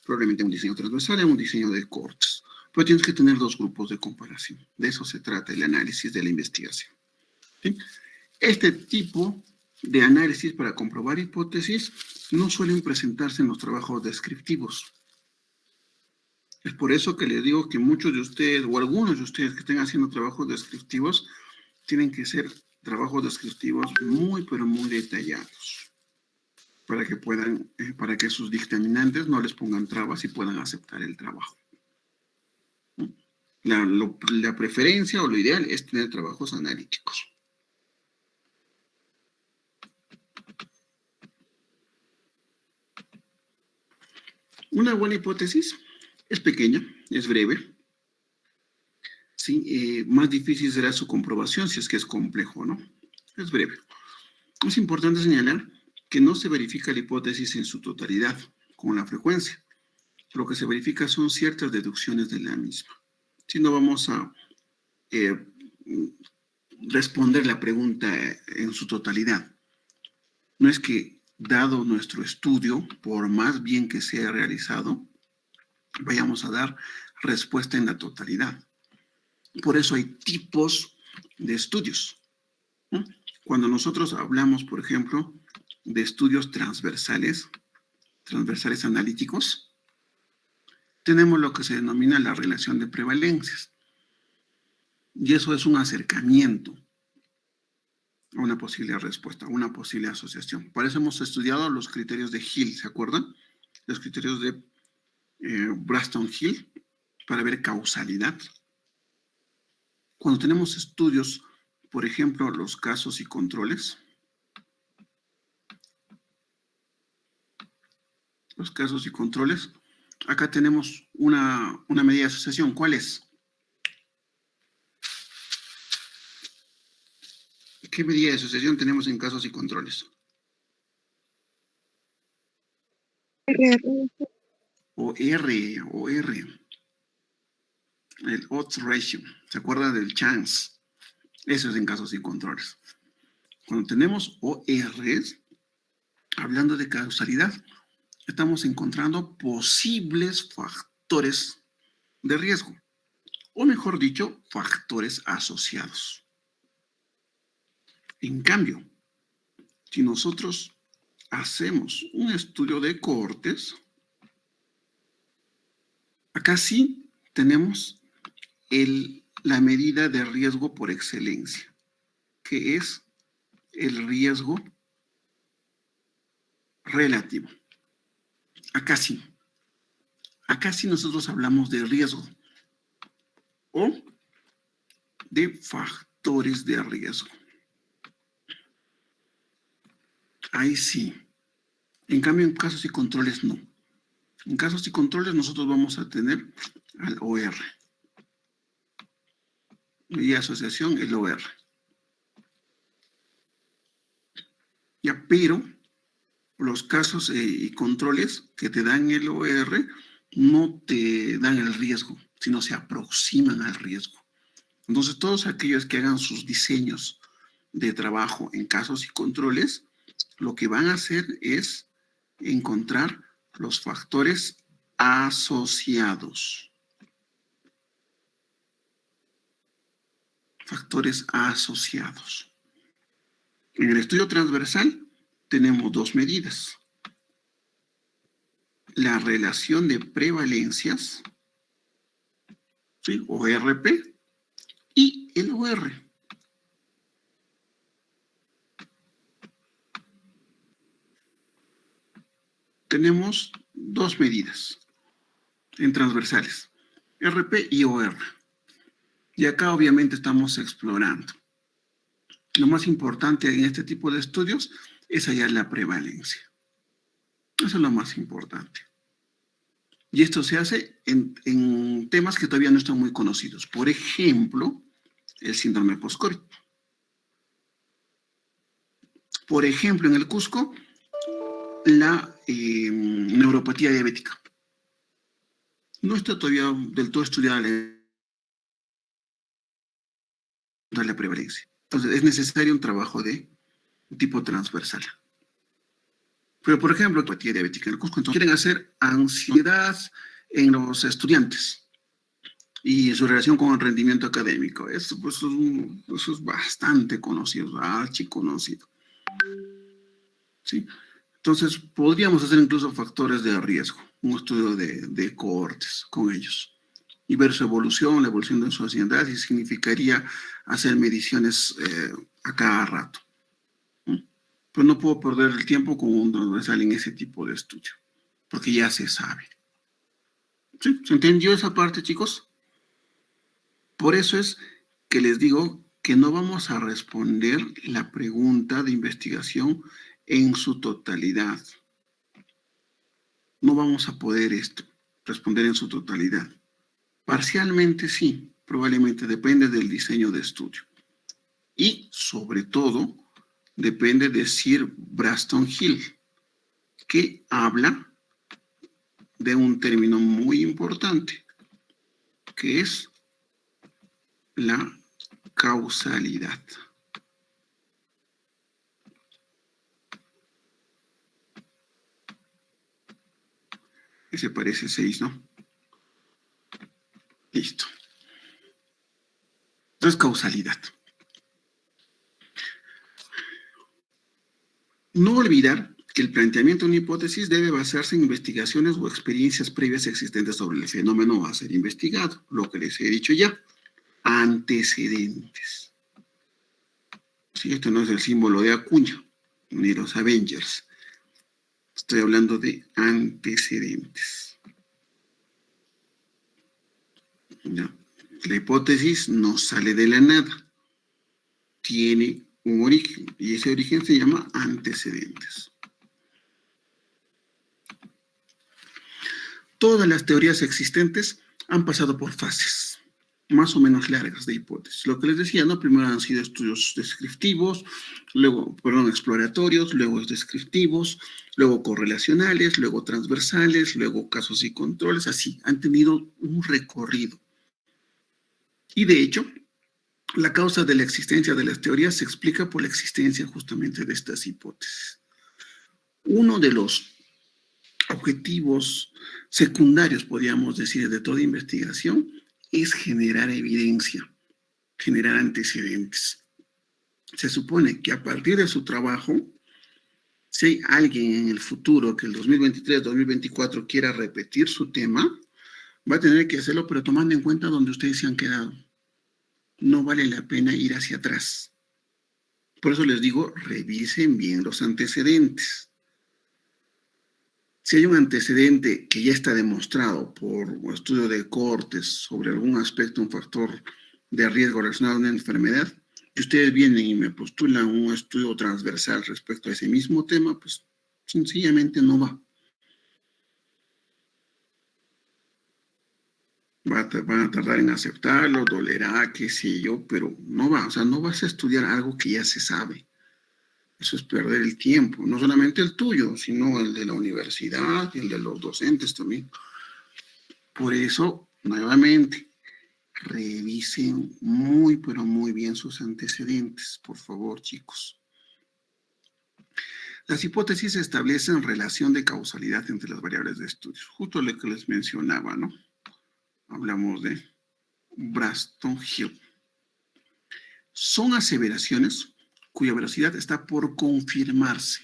Probablemente un diseño transversal, en un diseño de cortes. Pero tienes que tener dos grupos de comparación. De eso se trata el análisis de la investigación. ¿Sí? Este tipo de análisis para comprobar hipótesis no suelen presentarse en los trabajos descriptivos. Es por eso que les digo que muchos de ustedes, o algunos de ustedes que estén haciendo trabajos descriptivos, tienen que ser trabajos descriptivos muy, pero muy detallados, para que puedan, para que sus dictaminantes no les pongan trabas y puedan aceptar el trabajo. La preferencia o lo ideal es tener trabajos analíticos. Una buena hipótesis es pequeña, es breve. ¿Sí? Más difícil será su comprobación si es que es complejo, ¿no? Es breve. Es importante señalar que no se verifica la hipótesis en su totalidad, con la frecuencia. Lo que se verifica son ciertas deducciones de la misma. Si no vamos a responder la pregunta en su totalidad. No es que, dado nuestro estudio, por más bien que sea realizado, vayamos a dar respuesta en la totalidad. Por eso hay tipos de estudios. Cuando nosotros hablamos, por ejemplo, de estudios transversales analíticos, tenemos lo que se denomina la relación de prevalencias. Y eso es un acercamiento a una posible respuesta, a una posible asociación. Por eso hemos estudiado los criterios de Hill, ¿se acuerdan? Los criterios de Braston-Hill para ver causalidad. Cuando tenemos estudios, por ejemplo, los casos y controles, acá tenemos una medida de asociación. ¿Cuál es? ¿Qué medida de asociación tenemos en casos y controles? O R. El odds ratio. ¿Se acuerda del chance? Eso es en casos y controles. Cuando tenemos ORs, hablando de causalidad, estamos encontrando posibles factores de riesgo, o mejor dicho, factores asociados. En cambio, si nosotros hacemos un estudio de cohortes, acá sí tenemos la medida de riesgo por excelencia, que es el riesgo relativo. Acá sí nosotros hablamos de riesgo o de factores de riesgo. Ahí sí. En cambio, en casos y controles no. En casos y controles nosotros vamos a tener al OR. Y asociación, el OR. Ya, pero los casos y controles que te dan el OR no te dan el riesgo, sino se aproximan al riesgo. Entonces, todos aquellos que hagan sus diseños de trabajo en casos y controles, lo que van a hacer es encontrar los factores asociados. Factores asociados. En el estudio transversal tenemos dos medidas. La relación de prevalencias, ¿sí? ORP, y el OR. Tenemos dos medidas en transversales. RP y OR. Y acá obviamente estamos explorando. Lo más importante en este tipo de estudios es hallar la prevalencia. Eso es lo más importante. Y esto se hace en temas que todavía no están muy conocidos. Por ejemplo, el síndrome post-COVID. Por ejemplo, en el Cusco, la neuropatía diabética. No está todavía del todo estudiada la prevalencia. Entonces, es necesario un trabajo de tipo transversal. Pero, por ejemplo, neuropatía diabética en el Cusco, entonces quieren hacer ansiedad en los estudiantes y su relación con el rendimiento académico. Eso, pues, eso es bastante conocido, archiconocido. ¿Sí? Entonces, podríamos hacer incluso factores de riesgo, un estudio de cohortes con ellos y ver su evolución, la evolución de su ansiedad, y significaría hacer mediciones a cada rato. Pero no puedo perder el tiempo con un transversal en ese tipo de estudio, porque ya se sabe. ¿Sí? ¿Se entendió esa parte, chicos? Por eso es que les digo que no vamos a responder la pregunta de investigación en su totalidad. No vamos a poder responder en su totalidad. Parcialmente sí, probablemente depende del diseño de estudio. Y sobre todo, depende de Sir Braston Hill, que habla de un término muy importante, que es la causalidad. Ese parece 6, ¿no? Listo. Entonces, causalidad. No olvidar que el planteamiento de una hipótesis debe basarse en investigaciones o experiencias previas existentes sobre el fenómeno a ser investigado, lo que les he dicho ya. Antecedentes. Sí, esto no es el símbolo de Acuña, ni los Avengers. Estoy hablando de antecedentes. ¿Ya? La hipótesis no sale de la nada. Tiene un origen, y ese origen se llama antecedentes. Todas las teorías existentes han pasado por fases más o menos largas de hipótesis. Lo que les decía, ¿no? Primero han sido estudios descriptivos, luego, exploratorios, luego descriptivos, luego correlacionales, luego transversales, luego casos y controles, así, han tenido un recorrido. Y de hecho, la causa de la existencia de las teorías se explica por la existencia justamente de estas hipótesis. Uno de los objetivos secundarios, podríamos decir, de toda investigación es generar evidencia, generar antecedentes. Se supone que a partir de su trabajo, si hay alguien en el futuro que el 2023, 2024 quiera repetir su tema, va a tener que hacerlo, pero tomando en cuenta donde ustedes se han quedado. No vale la pena ir hacia atrás. Por eso les digo, revisen bien los antecedentes. Si hay un antecedente que ya está demostrado por un estudio de cohortes sobre algún aspecto, un factor de riesgo relacionado a una enfermedad, y ustedes vienen y me postulan un estudio transversal respecto a ese mismo tema, pues sencillamente no va. Van a tardar en aceptarlo, dolerá, qué sé yo, pero no va. O sea, no vas a estudiar algo que ya se sabe. Eso es perder el tiempo, no solamente el tuyo, sino el de la universidad y el de los docentes también. Por eso, nuevamente, revisen muy, pero muy bien sus antecedentes, por favor, chicos. Las hipótesis establecen relación de causalidad entre las variables de estudio, justo lo que les mencionaba, ¿no? Hablamos de Braston Hill. Son aseveraciones cuya veracidad está por confirmarse.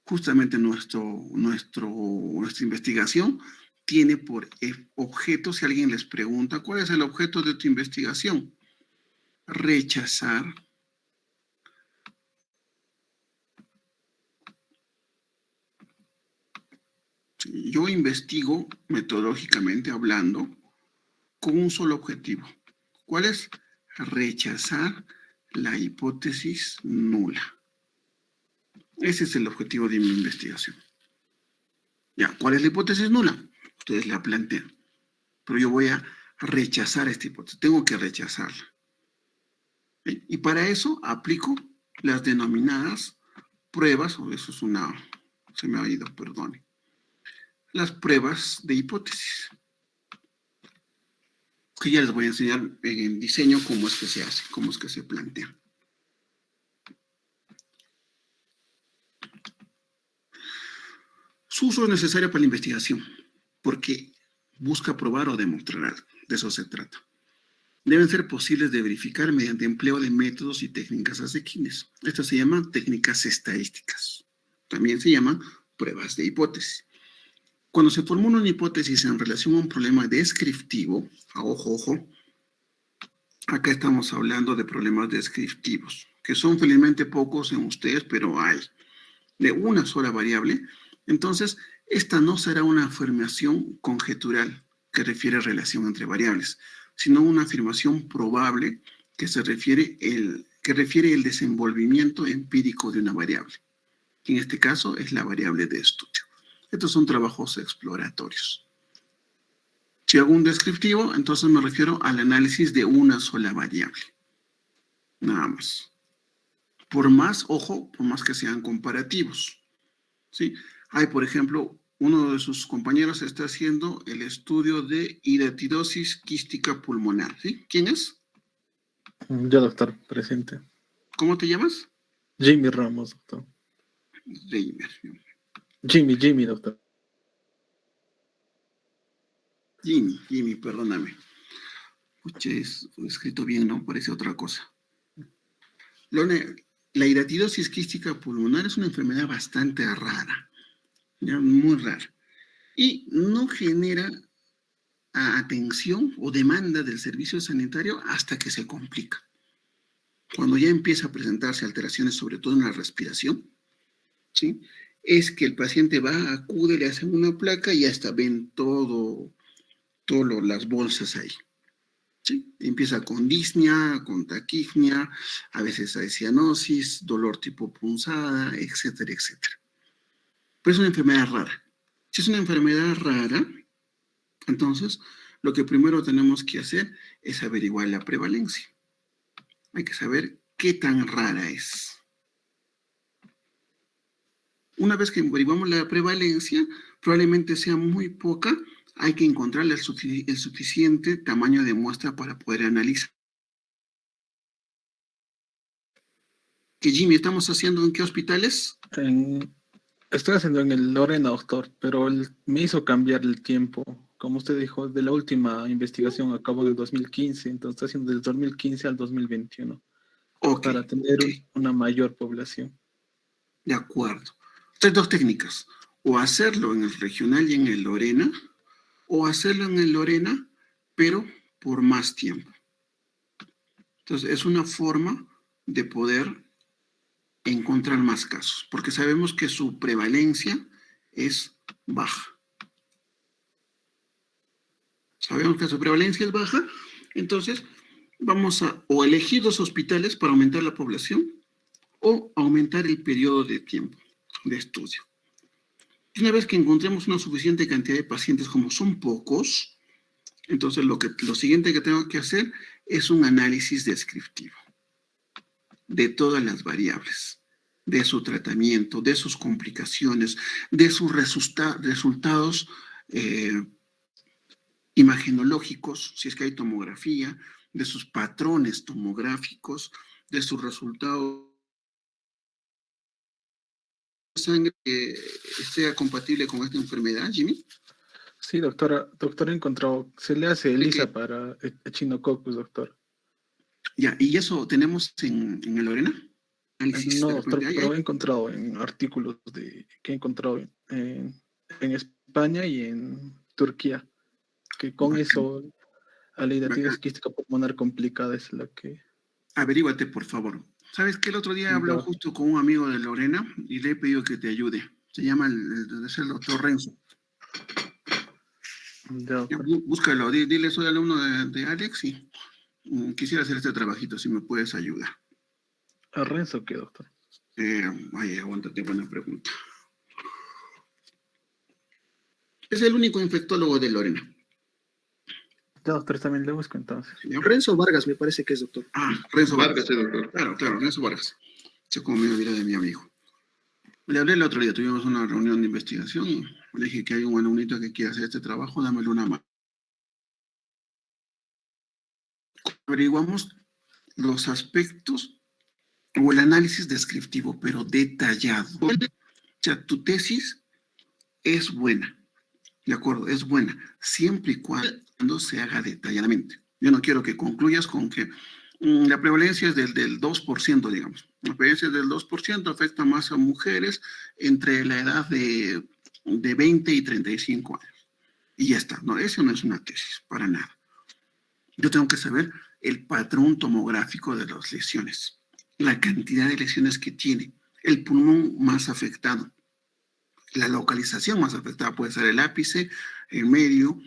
Justamente nuestra investigación tiene por objeto, si alguien les pregunta, ¿cuál es el objeto de tu investigación? Rechazar yo investigo, metodológicamente hablando, con un solo objetivo. ¿Cuál es? Rechazar la hipótesis nula. Ese es el objetivo de mi investigación. Ya, ¿cuál es la hipótesis nula? Ustedes la plantean. Pero yo voy a rechazar esta hipótesis. Tengo que rechazarla. ¿Sí? Y para eso aplico las denominadas pruebas, o eso es una, se me ha ido, perdone. Las pruebas de hipótesis. Que ya les voy a enseñar en el diseño cómo es que se hace, cómo es que se plantea. Su uso es necesario para la investigación, porque busca probar o demostrar algo. De eso se trata. Deben ser posibles de verificar mediante empleo de métodos y técnicas asequibles. Estas se llaman técnicas estadísticas. También se llaman pruebas de hipótesis. Cuando se formula una hipótesis en relación a un problema descriptivo, ojo, acá estamos hablando de problemas descriptivos, que son felizmente pocos en ustedes, pero hay de una sola variable. Entonces, esta no será una afirmación conjetural que refiere a relación entre variables, sino una afirmación probable que refiere el desenvolvimiento empírico de una variable. En este caso es la variable de estudio. Estos son trabajos exploratorios. Si hago un descriptivo, entonces me refiero al análisis de una sola variable. Nada más. Por más que sean comparativos. ¿Sí? Hay, por ejemplo, uno de sus compañeros está haciendo el estudio de hidatidosis quística pulmonar. ¿Sí? ¿Quién es? Yo, doctor, presente. ¿Cómo te llamas? Jimmy Ramos, doctor. Jimmy, doctor. Jimmy, perdóname. Pucha, fue escrito bien, ¿no? Parece otra cosa. La hidatidosis quística pulmonar es una enfermedad bastante rara, ¿ya? Muy rara. Y no genera atención o demanda del servicio sanitario hasta que se complica. Cuando ya empieza a presentarse alteraciones, sobre todo en la respiración, ¿sí? Es que el paciente va, acude, le hacen una placa y hasta ven todas las bolsas ahí. ¿Sí? Empieza con disnea, con taquipnea, a veces hay cianosis, dolor tipo punzada, etcétera, etcétera. Pero es una enfermedad rara. Si es una enfermedad rara, entonces lo que primero tenemos que hacer es averiguar la prevalencia. Hay que saber qué tan rara es. Una vez que averiguamos la prevalencia, probablemente sea muy poca, hay que encontrar el suficiente tamaño de muestra para poder analizar. ¿Qué, Jimmy, estamos haciendo en qué hospitales? Estoy haciendo en el Lorena, doctor, pero él me hizo cambiar el tiempo. Como usted dijo, de la última investigación acabó en el 2015, entonces estoy haciendo del 2015 al 2021 para tener una mayor población. De acuerdo. Hay dos técnicas, o hacerlo en el regional y en el Lorena, o hacerlo en el Lorena, pero por más tiempo. Entonces, es una forma de poder encontrar más casos, porque sabemos que su prevalencia es baja. Sabemos que su prevalencia es baja, entonces vamos a o elegir dos hospitales para aumentar la población o aumentar el periodo de tiempo de estudio. Y una vez que encontremos una suficiente cantidad de pacientes, como son pocos, entonces lo siguiente que tengo que hacer es un análisis descriptivo de todas las variables, de su tratamiento, de sus complicaciones, de sus resultados imagenológicos, si es que hay tomografía, de sus patrones tomográficos, de sus resultados de sangre que sea compatible con esta enfermedad, Jimmy. Sí, doctora, he encontrado, se le hace ELISA para Echinococcus, doctor. Ya, ¿y eso tenemos en el Lorena? No, doctor, pero he encontrado en artículos que he encontrado en España y en Turquía, que con eso a la hidatidosis quística pulmonar complicada es la que... Averíguate, por favor. ¿Sabes que el otro día habló justo con un amigo de Lorena y le he pedido que te ayude? Se llama el doctor Renzo. Ya, Ya, doctor. búscalo, dile, soy alumno de Alex y quisiera hacer este trabajito, si me puedes ayudar. ¿A Renzo qué, doctor? Ay, aguántate, buena pregunta. Es el único infectólogo de Lorena. Ya, doctor, también le busco entonces. ¿Ya? Renzo Vargas me parece que es doctor. Ah, Renzo Vargas, sí, doctor. Claro, claro, Renzo Vargas. Se como me olvidé de mi amigo. Le hablé el otro día, tuvimos una reunión de investigación y le dije que hay un alumnito que quiere hacer este trabajo, dámelo una mano. Averiguamos los aspectos o el análisis descriptivo, pero detallado. O sea, tu tesis es buena, ¿de acuerdo? Es buena, siempre y cuando se haga detalladamente. Yo no quiero que concluyas con que la prevalencia es del 2%, digamos. La prevalencia es del 2%, afecta más a mujeres entre la edad de 20 y 35 años. Y ya está, no, eso no es una tesis, para nada. Yo tengo que saber el patrón tomográfico de las lesiones, la cantidad de lesiones que tiene, el pulmón más afectado, la localización más afectada puede ser el ápice, el medio,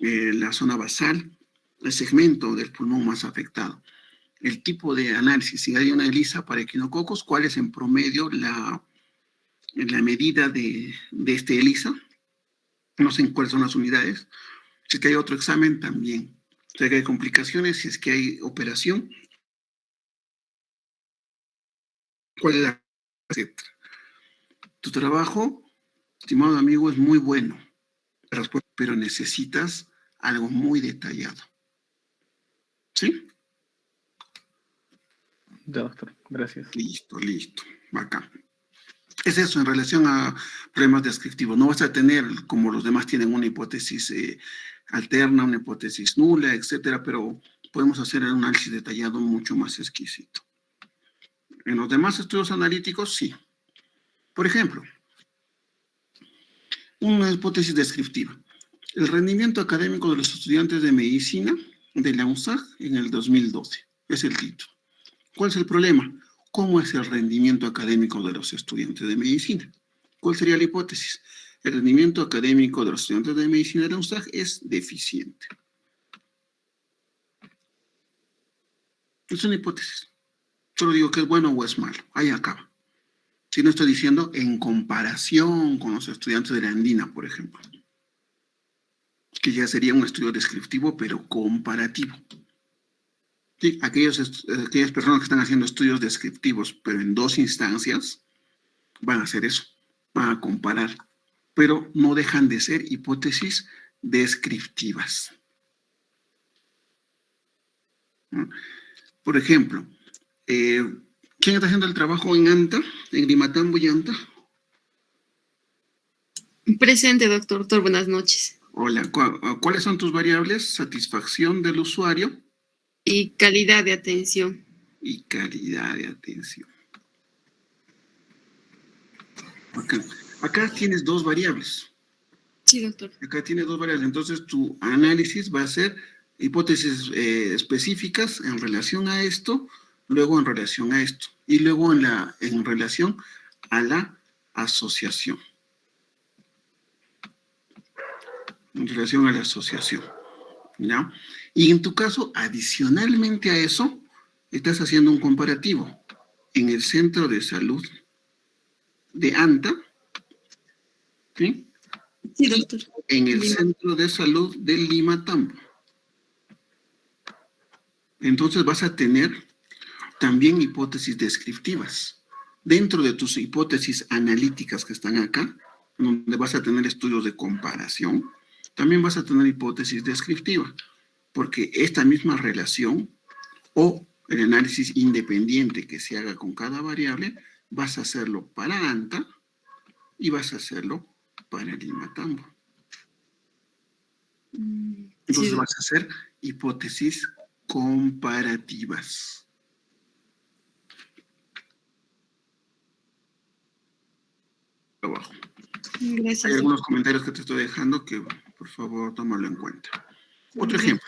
la zona basal, el segmento del pulmón más afectado. El tipo de análisis, si hay una ELISA para equinococos, ¿cuál es en promedio la medida de este ELISA? No sé en cuáles son las unidades. Si es que hay otro examen, también. Si es que hay complicaciones, si es que hay operación, ¿cuál es la etcétera? Tu trabajo, estimado amigo, es muy bueno, pero necesitas algo muy detallado. ¿Sí? Ya, doctor, gracias. Listo, listo. Bacán. Es eso en relación a problemas descriptivos. No vas a tener, como los demás tienen, una hipótesis alterna, una hipótesis nula, etcétera, pero podemos hacer un análisis detallado mucho más exquisito. En los demás estudios analíticos, sí. Por ejemplo, una hipótesis descriptiva. El rendimiento académico de los estudiantes de medicina de la UNSAG en el 2012. Es el título. ¿Cuál es el problema? ¿Cómo es el rendimiento académico de los estudiantes de medicina? ¿Cuál sería la hipótesis? El rendimiento académico de los estudiantes de medicina de la UNSAG es deficiente. Es una hipótesis. Solo digo que es bueno o es malo. Ahí acaba. Si no estoy diciendo en comparación con los estudiantes de la Andina, por ejemplo, que ya sería un estudio descriptivo, pero comparativo. Sí, aquellas personas que están haciendo estudios descriptivos, pero en dos instancias, van a hacer eso, van a comparar, pero no dejan de ser hipótesis descriptivas. ¿No? Por ejemplo, ¿quién está haciendo el trabajo en ANTA, en Limatambo y ANTA? Presente, doctor. Buenas noches. Hola, ¿cuáles son tus variables? Satisfacción del usuario Y calidad de atención. y calidad de atención. Acá tienes dos variables. Sí, doctor. Acá tienes dos variables. Entonces, tu análisis va a ser hipótesis específicas en relación a esto, luego en relación a esto, y luego en relación a la asociación. En relación a la asociación. ¿Ya? Y en tu caso, adicionalmente a eso, estás haciendo un comparativo en el centro de salud de ANTA, ¿sí? Sí, doctor. En el Bien. centro de salud de Limatambo. Entonces vas a tener también hipótesis descriptivas. Dentro de tus hipótesis analíticas que están acá, donde vas a tener estudios de comparación, también vas a tener hipótesis descriptiva, porque esta misma relación o el análisis independiente que se haga con cada variable, vas a hacerlo para ANTA y vas a hacerlo para Limatambo. Entonces Sí, vas a hacer hipótesis comparativas. Abajo. Hay gracias. algunos comentarios que te estoy dejando que, por favor, tómalo en cuenta. Otro ejemplo.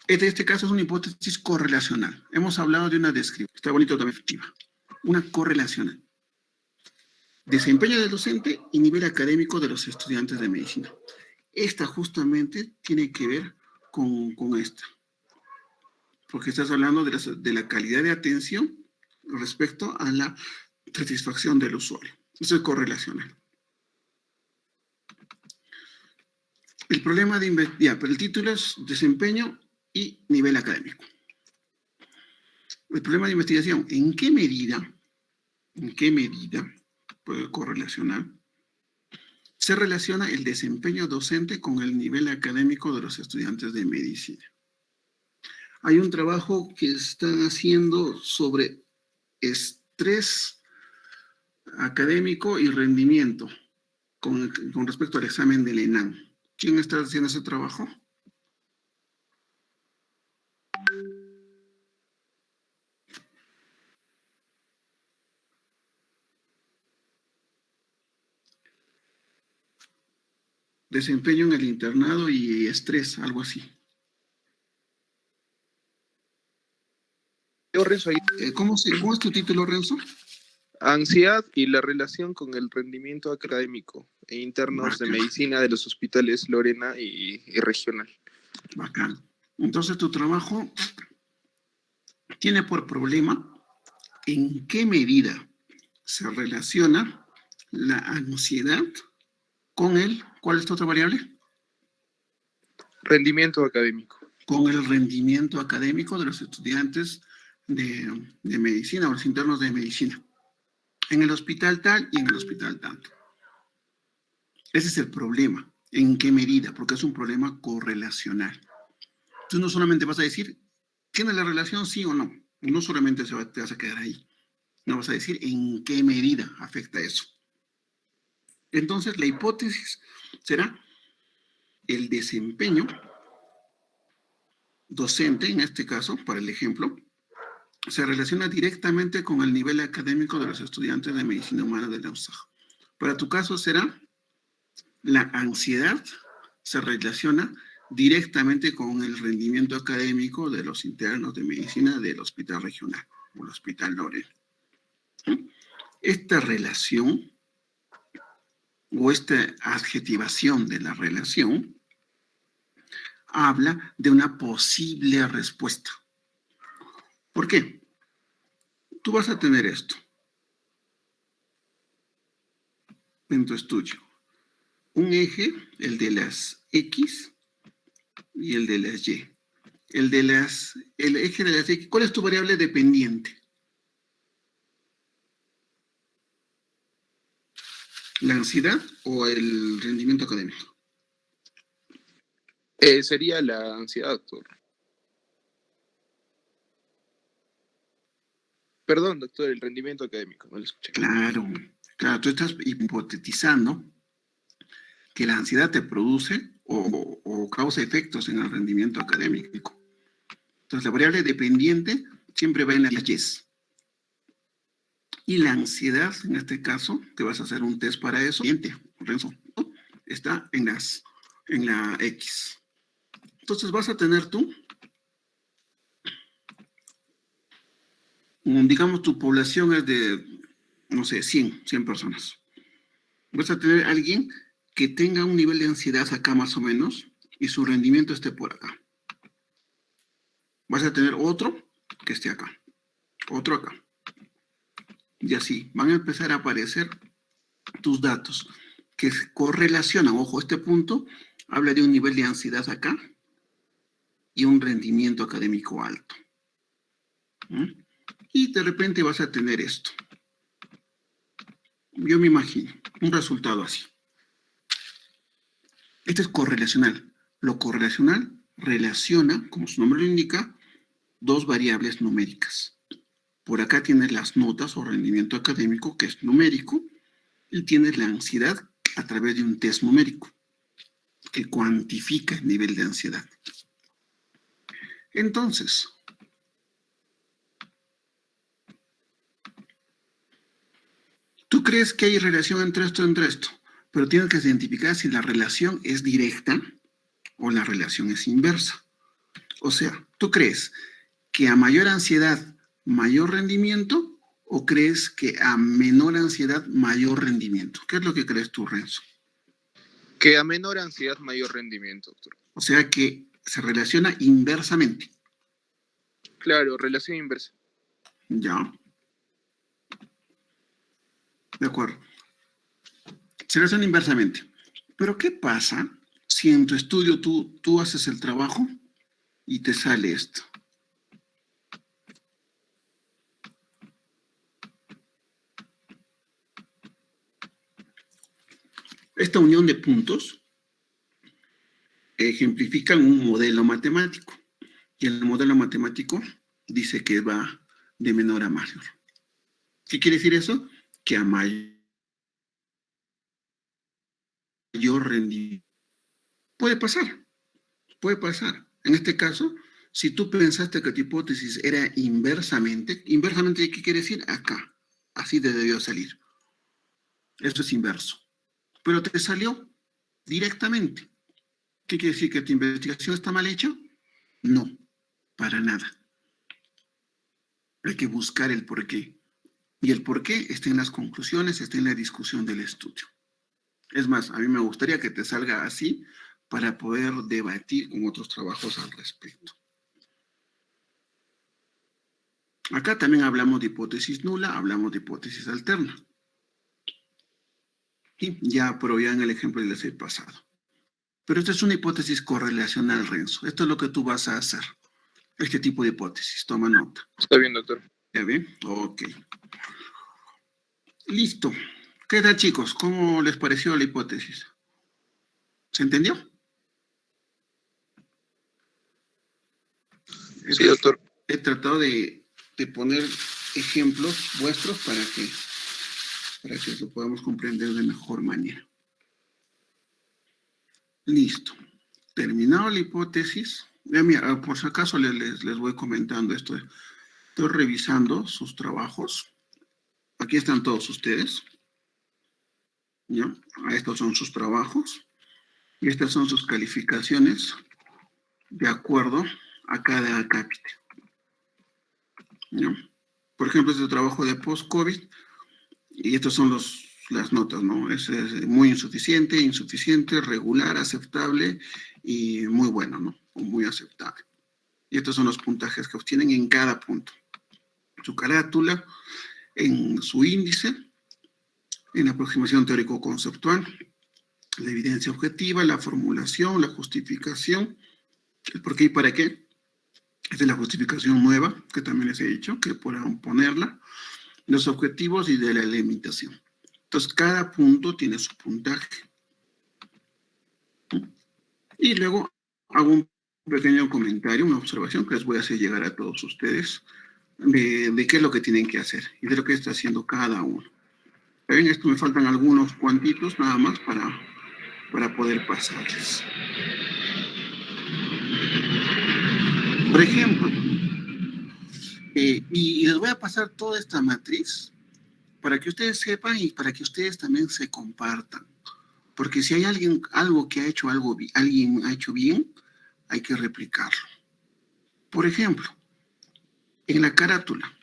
Este caso es una hipótesis correlacional. Hemos hablado de una descripción. Está bonito también efectiva. Una correlacional. Desempeño del docente y nivel académico de los estudiantes de medicina. Esta justamente tiene que ver con esta, porque estás hablando de la calidad de atención respecto a la satisfacción del usuario. Eso es correlacional. El problema de investigación, pero el título es desempeño y nivel académico. El problema de investigación, ¿en qué medida puede correlacionar? Se relaciona el desempeño docente con el nivel académico de los estudiantes de medicina. Hay un trabajo que están haciendo sobre estrés académico y rendimiento con respecto al examen del ENAM. ¿Quién está haciendo ese trabajo? Desempeño en el internado y estrés, algo así. Yo, Renzo, ¿Cómo es tu título, Renzo? ansiedad y la relación con el rendimiento académico e internos de medicina de los hospitales Lorena y regional. Bacán. Entonces tu trabajo tiene por problema en qué medida se relaciona la ansiedad con ¿cuál es tu otra variable? Rendimiento académico. Con el rendimiento académico de los estudiantes de medicina o los internos de medicina. En el hospital tal y en el hospital tanto. Ese es el problema. ¿En qué medida? Porque es un problema correlacional. Tú no solamente vas a decir, ¿tiene la relación sí o no? No solamente te vas a quedar ahí. No vas a decir en qué medida afecta eso. Entonces, la hipótesis será el desempeño docente, en este caso, para el ejemplo, se relaciona directamente con el nivel académico de los estudiantes de medicina humana de la USAG. Para tu caso será la ansiedad se relaciona directamente con el rendimiento académico de los internos de medicina del hospital regional o el hospital Lorena. Esta relación o esta adjetivación de la relación habla de una posible respuesta. ¿Por qué? Tú vas a tener esto en tu estudio. Un eje, el de las X y el de las Y. El eje de las X, ¿cuál es tu variable dependiente? ¿La ansiedad o el rendimiento académico? Sería la ansiedad, doctor. Perdón, doctor, el rendimiento académico, no lo escuché. Claro, tú estás hipotetizando que la ansiedad te produce o causa efectos en el rendimiento académico. Entonces, la variable dependiente siempre va en las Y's. Y la ansiedad, en este caso, te vas a hacer un test para eso. Renzo, está en la X. Entonces, vas a tener tú, digamos, tu población es de, no sé, 100 personas. Vas a tener alguien que tenga un nivel de ansiedad acá más o menos y su rendimiento esté por acá. Vas a tener otro que esté acá, otro acá. Y así van a empezar a aparecer tus datos que se correlacionan. Ojo, este punto habla de un nivel de ansiedad acá y un rendimiento académico alto. Y de repente vas a tener esto. Yo me imagino un resultado así. Esto es correlacional. Lo correlacional relaciona, como su nombre lo indica, dos variables numéricas. Por acá tienes las notas o rendimiento académico, que es numérico, y tienes la ansiedad a través de un test numérico, que cuantifica el nivel de ansiedad. Entonces, tú crees que hay relación entre esto, pero tienes que identificar si la relación es directa o la relación es inversa. O sea, tú crees que a mayor ansiedad, mayor rendimiento, ¿O crees que a menor ansiedad, mayor rendimiento? ¿Qué es lo que crees tú, Renzo? Que a menor ansiedad, mayor rendimiento, doctor. O sea que se relaciona inversamente. Claro, relación inversa. Ya. De acuerdo. Se relaciona inversamente. Pero ¿qué pasa si en tu estudio tú haces el trabajo y te sale esto? Esta unión de puntos ejemplifican un modelo matemático. Y el modelo matemático dice que va de menor a mayor. ¿Qué quiere decir eso? Que a mayor rendimiento. Puede pasar. Puede pasar. En este caso, si tú pensaste que tu hipótesis era inversamente, ¿qué quiere decir? Acá. Así te debió salir. Eso es inverso. Pero te salió directamente. ¿Qué quiere decir? ¿Que tu investigación está mal hecha? No, para nada. Hay que buscar el porqué. Y el porqué está en las conclusiones, está en la discusión del estudio. Es más, a mí me gustaría que te salga así para poder debatir con otros trabajos al respecto. Acá también hablamos de hipótesis nula, hablamos de hipótesis alterna. ¿Sí? Pero ya en el ejemplo del essay pasado. Pero esta es una hipótesis correlacional, Renzo. Esto es lo que tú vas a hacer. Este tipo de hipótesis. Toma nota. Está bien, doctor. ¿Ya ven? Ok. Listo. ¿Qué tal, chicos? ¿Cómo les pareció la hipótesis? ¿Se entendió? Sí, doctor. He tratado de poner ejemplos vuestros para que lo podamos comprender de mejor manera. Listo. Terminado la hipótesis. Ya, mira, por si acaso les voy comentando esto. Estoy revisando sus trabajos. Aquí están todos ustedes. ¿Ya? Estos son sus trabajos. Y estas son sus calificaciones de acuerdo a cada acápite. ¿Ya? Por ejemplo, este trabajo de post-COVID. Y estas son las notas, ¿no? Es muy insuficiente, insuficiente, regular, aceptable y muy bueno, ¿no? O muy aceptable. Y estos son los puntajes que obtienen en cada punto. Su carátula, en su índice, en la aproximación teórico-conceptual, la evidencia objetiva, la formulación, la justificación, el por qué y para qué. Esta es la justificación nueva, que también les he dicho, que puedan ponerla, los objetivos y de la limitación. Entonces, cada punto tiene su puntaje. Y luego hago un pequeño comentario, una observación que les voy a hacer llegar a todos ustedes de qué es lo que tienen que hacer y de lo que está haciendo cada uno. ¿Ven? Esto me faltan algunos cuantitos nada más para poder pasarles. Por ejemplo, y les voy a pasar toda esta matriz para que ustedes sepan y para que ustedes también se compartan. Porque si hay alguien que ha hecho alguien ha hecho bien, hay que replicarlo. Por ejemplo, en la carátula,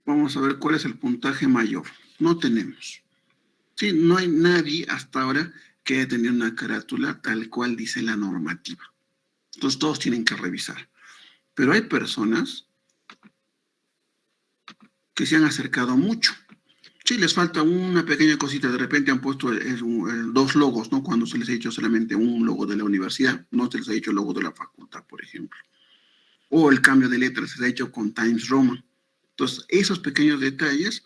vamos a ver cuál es el puntaje mayor. No tenemos. Sí, no hay nadie hasta ahora que haya tenido una carátula tal cual dice la normativa. Entonces todos tienen que revisar. Pero hay personas que se han acercado mucho. Sí, les falta una pequeña cosita. De repente han puesto dos logos, ¿no? Cuando se les ha hecho solamente un logo de la universidad. No se les ha hecho el logo de la facultad, por ejemplo. O el cambio de letras se ha hecho con Times Roman. Entonces, esos pequeños detalles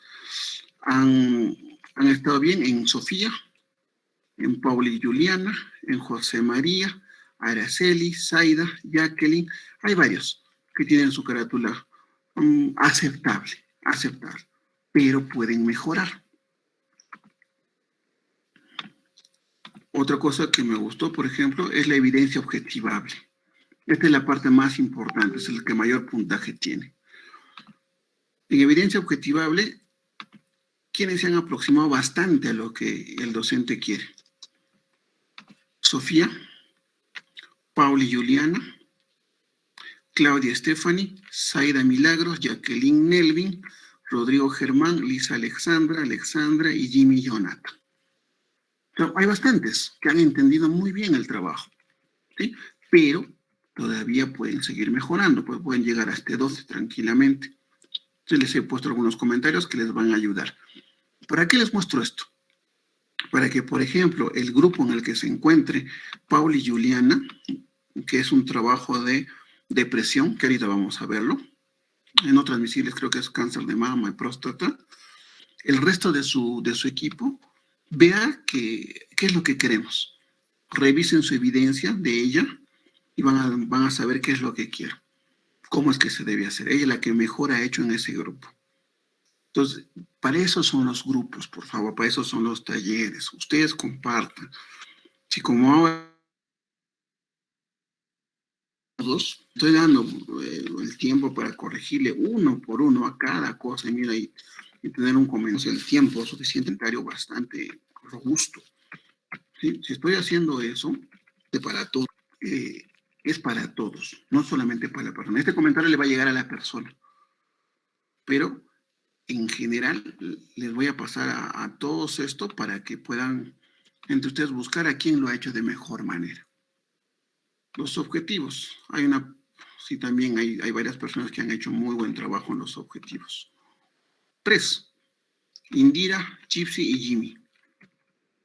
han estado bien en Sofía, en Paula y Juliana, en José María, Araceli, Zaida, Jacqueline. Hay varios que tienen su carátula aceptable, pero pueden mejorar. Otra cosa que me gustó, por ejemplo, es la evidencia objetivable. Esta es la parte más importante, es el que mayor puntaje tiene. En evidencia objetivable, quienes se han aproximado bastante a lo que el docente quiere. Sofía, Paula y Juliana, Claudia Stephanie, Zaida Milagros, Jacqueline Nelvin, Rodrigo Germán, Lisa Alexandra y Jimmy Jonathan. So, hay bastantes que han entendido muy bien el trabajo, ¿sí? Pero todavía pueden seguir mejorando, pues pueden llegar a este 12 tranquilamente. Yo les he puesto algunos comentarios que les van a ayudar. ¿Para qué les muestro esto? Para que, por ejemplo, el grupo en el que se encuentre Paul y Juliana, que es un trabajo de depresión, que ahorita vamos a verlo, en no transmisibles creo que es cáncer de mama y próstata, el resto de su equipo vea qué es lo que queremos. Revisen su evidencia de ella y van a saber qué es lo que quiere, cómo es que se debe hacer. Ella es la que mejor ha hecho en ese grupo. Entonces, para eso son los grupos, por favor, para eso son los talleres. Ustedes compartan. Si como ahora estoy dando el tiempo para corregirle uno por uno a cada cosa, y mira, y tener un comentario, el tiempo suficiente, bastante robusto. ¿Sí? Si estoy haciendo eso, para todos, es para todos, no solamente para la persona. Este comentario le va a llegar a la persona, pero en general les voy a pasar a todos esto para que puedan entre ustedes buscar a quién lo ha hecho de mejor manera. Los objetivos. Sí, también hay varias personas que han hecho muy buen trabajo en los objetivos. 3. Indira, Gypsy y Jimmy.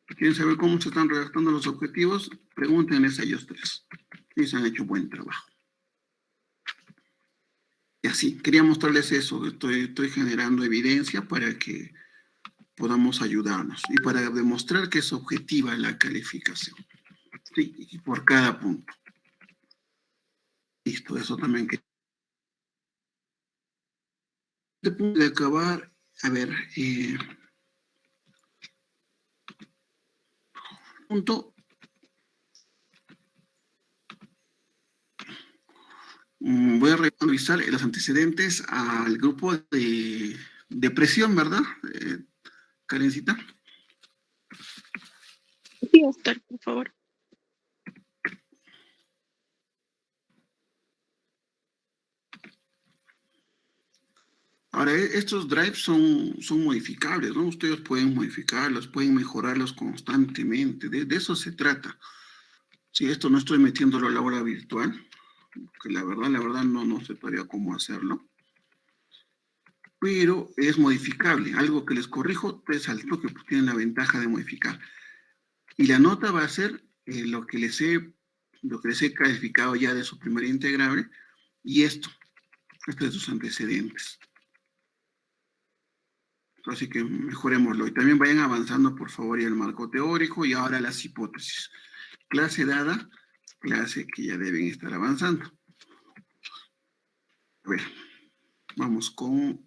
¿Quieren saber cómo se están redactando los objetivos? Pregúntenles a ellos 3. Ellos han hecho buen trabajo. Y así, quería mostrarles eso. Estoy generando evidencia para que podamos ayudarnos y para demostrar que es objetiva la calificación. Sí, y por cada punto. Listo, eso también que este punto de acabar, a ver, punto. Voy a revisar los antecedentes al grupo de depresión, ¿verdad, Karencita? Sí, doctor, por favor. Ahora, estos drives son modificables, ¿no? Ustedes pueden modificarlos, pueden mejorarlos constantemente. De eso se trata. Si esto no estoy metiéndolo a la hora virtual, que la verdad no sé todavía cómo hacerlo, pero es modificable. Algo que les corrijo, es al toque, pues tienen la ventaja de modificar. Y la nota va a ser lo que les he calificado ya de su primer integrable, y esto es sus antecedentes. Así que mejorémoslo. Y también vayan avanzando, por favor, y el marco teórico y ahora las hipótesis. Clase dada, clase que ya deben estar avanzando. A ver, vamos con...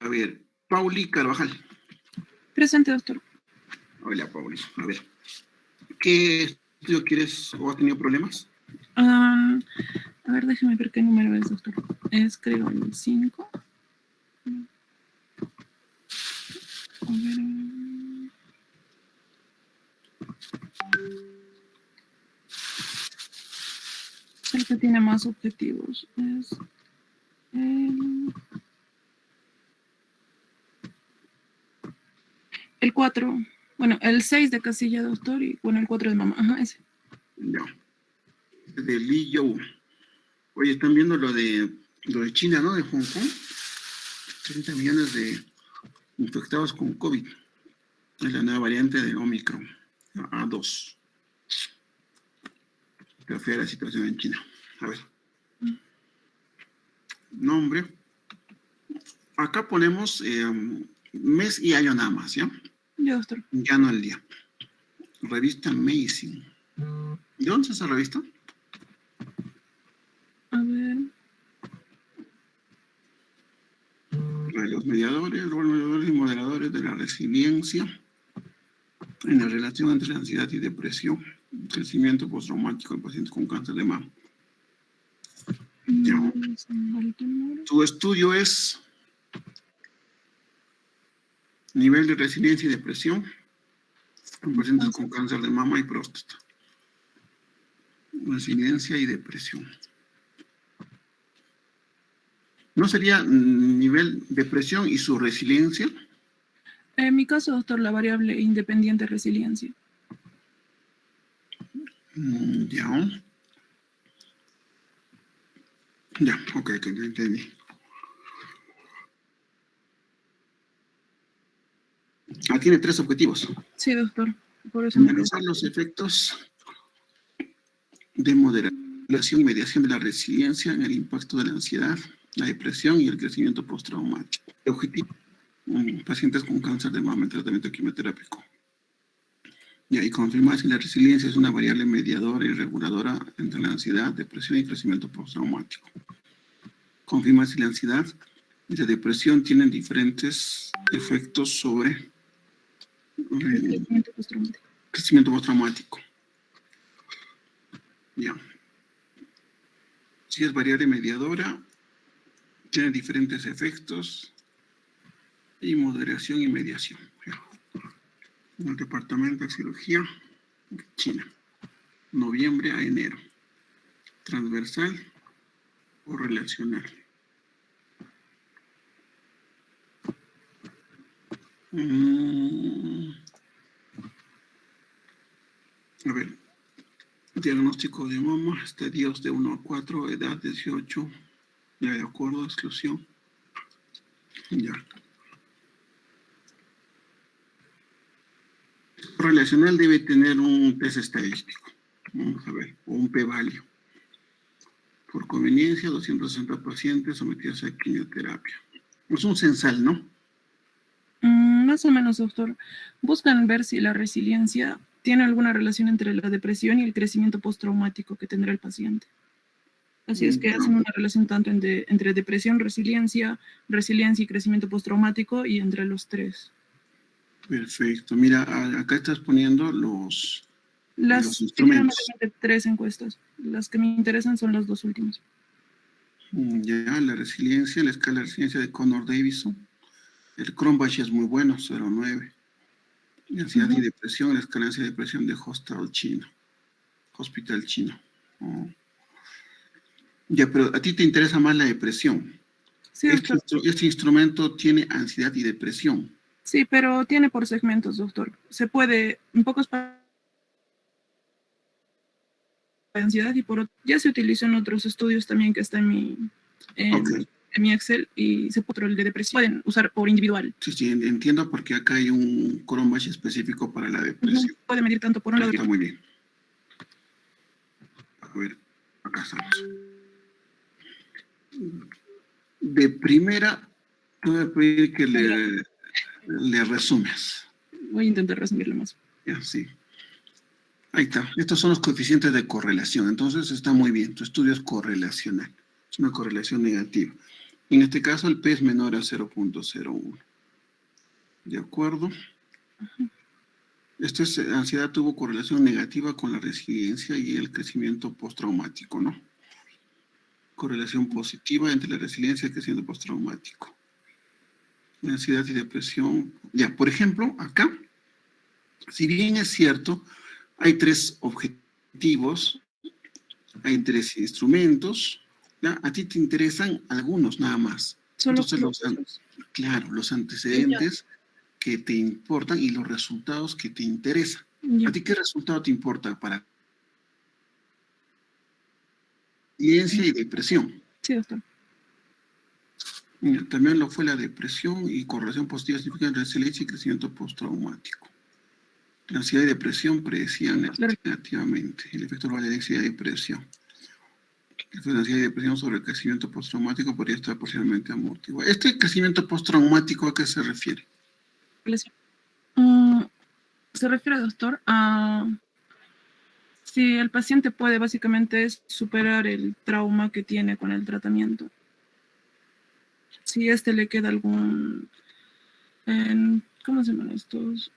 A ver, Pauli Carvajal. Presente, doctor. Hola, Pauli. A ver, ¿qué estudio quieres o has tenido problemas? A ver, déjeme ver qué número es, doctor. Es, creo, el 5. A ver. Es el que tiene más objetivos. Es el 4. Bueno, el 6 de casilla, doctor, y bueno, el 4 de mamá. Ajá, ese. No. De Li You. Oye, están viendo lo de China, ¿no? De Hong Kong. 30 millones de infectados con COVID. Es la nueva variante de Omicron. A2. Qué fea la situación en China. A ver. Nombre. Acá ponemos mes y año nada más, ¿ya? Ya, doctor. Ya no el día. Revista Amazing. ¿De dónde es esa revista? A ver. Los mediadores y moderadores de la resiliencia en la relación entre la ansiedad y depresión. Crecimiento postraumático en pacientes con cáncer de mama. Ya. Tu estudio es nivel de resiliencia y depresión en pacientes con cáncer de mama y próstata. Resiliencia y depresión. ¿No sería nivel depresión y su resiliencia? En mi caso, doctor, la variable independiente resiliencia. Ya. Ya, ok, que ya entendí. Tiene 3 objetivos. Sí, doctor. Por eso me Analizar los efectos de moderación y mediación de la resiliencia en el impacto de la ansiedad, la depresión y el crecimiento postraumático. El objetivo, pacientes con cáncer de mama en tratamiento quimioterápico. Y ahí confirmar si la resiliencia es una variable mediadora y reguladora entre la ansiedad, depresión y crecimiento postraumático. Confirmar si la ansiedad y la depresión tienen diferentes efectos sobre el crecimiento postraumático. Ya. Si es variable mediadora, tiene diferentes efectos y moderación y mediación. Ya. En el departamento de cirugía, China, noviembre a enero. Transversal o relacional. A ver, diagnóstico de mama, estadios de 1 a 4, edad 18, ya de acuerdo, exclusión. Ya. Relacional debe tener un test estadístico. Vamos a ver, o un p-value. Por conveniencia, 260 pacientes sometidos a quimioterapia. Es un censal, ¿no? Más o menos, doctor. Buscan ver si la resiliencia tiene alguna relación entre la depresión y el crecimiento postraumático que tendrá el paciente. Así es que hacen una relación tanto entre depresión, resiliencia y crecimiento postraumático y entre los 3. Perfecto. Mira, acá estás poniendo los instrumentos. 3 encuestas. Las que me interesan son las 2 últimas. Ya, la resiliencia, la escala de resiliencia de Connor Davison. El Cronbach es muy bueno, 0.9. Y ansiedad y depresión, la escala de depresión de Hospital Chino. Ya, pero a ti te interesa más la depresión. Sí, este instrumento tiene ansiedad y depresión. Sí, pero tiene por segmentos, doctor. Se puede, en pocos ansiedad y por otro, ya se utilizó en otros estudios también que está en mi Excel y se puede el de depresión. Pueden usar por individual. Sí, entiendo porque acá hay un Cronbach específico para la depresión. Puede medir tanto por un lado. Está muy bien. A ver, acá estamos. De primera, te voy a pedir que le resumes. Voy a intentar resumirlo más. Ya, sí. Ahí está. Estos son los coeficientes de correlación. Entonces está muy bien. Tu estudio es correlacional. Es una correlación negativa. En este caso, el P es menor a 0.01. ¿De acuerdo? Ansiedad tuvo correlación negativa con la resiliencia y el crecimiento postraumático, ¿no? Correlación positiva entre la resiliencia y el crecimiento postraumático. Ansiedad y depresión. Ya, por ejemplo, acá, si bien es cierto, hay 3 objetivos, hay 3 instrumentos, ¿ya? A ti te interesan algunos nada más. Entonces, los antecedentes que te importan y los resultados que te interesan. ¿A ti qué resultado te importa para resiliencia y depresión? Sí, doctor. También lo fue la depresión y correlación positiva significa resiliencia y crecimiento postraumático. La ansiedad y depresión predecían negativamente el efecto de la ansiedad y depresión. El efecto de la ansiedad y depresión sobre el crecimiento postraumático podría estar parcialmente amortiguado. ¿Este crecimiento postraumático a qué se refiere? Se refiere, doctor, a si el paciente puede básicamente superar el trauma que tiene con el tratamiento. Si le queda algún, ¿cómo se llaman estos?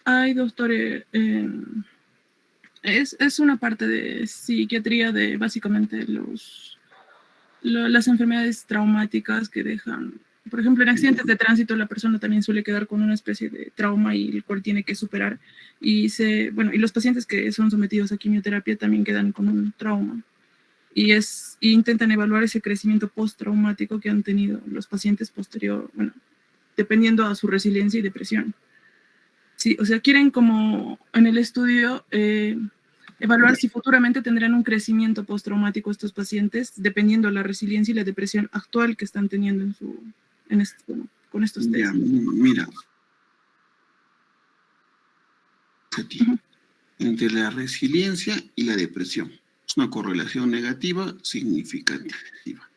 Hay, doctor, es una parte de psiquiatría de básicamente las enfermedades traumáticas que dejan, por ejemplo, en accidentes de tránsito la persona también suele quedar con una especie de trauma y el cual tiene que superar. Y los pacientes que son sometidos a quimioterapia también quedan con un trauma. Y intentan evaluar ese crecimiento postraumático que han tenido los pacientes posterior, dependiendo a su resiliencia y depresión. Sí, o sea, quieren como en el estudio evaluar si futuramente tendrán un crecimiento postraumático estos pacientes, dependiendo de la resiliencia y la depresión actual que están teniendo con estos test. Ya, mira. Entre la resiliencia y la depresión. Es una correlación negativa significativa.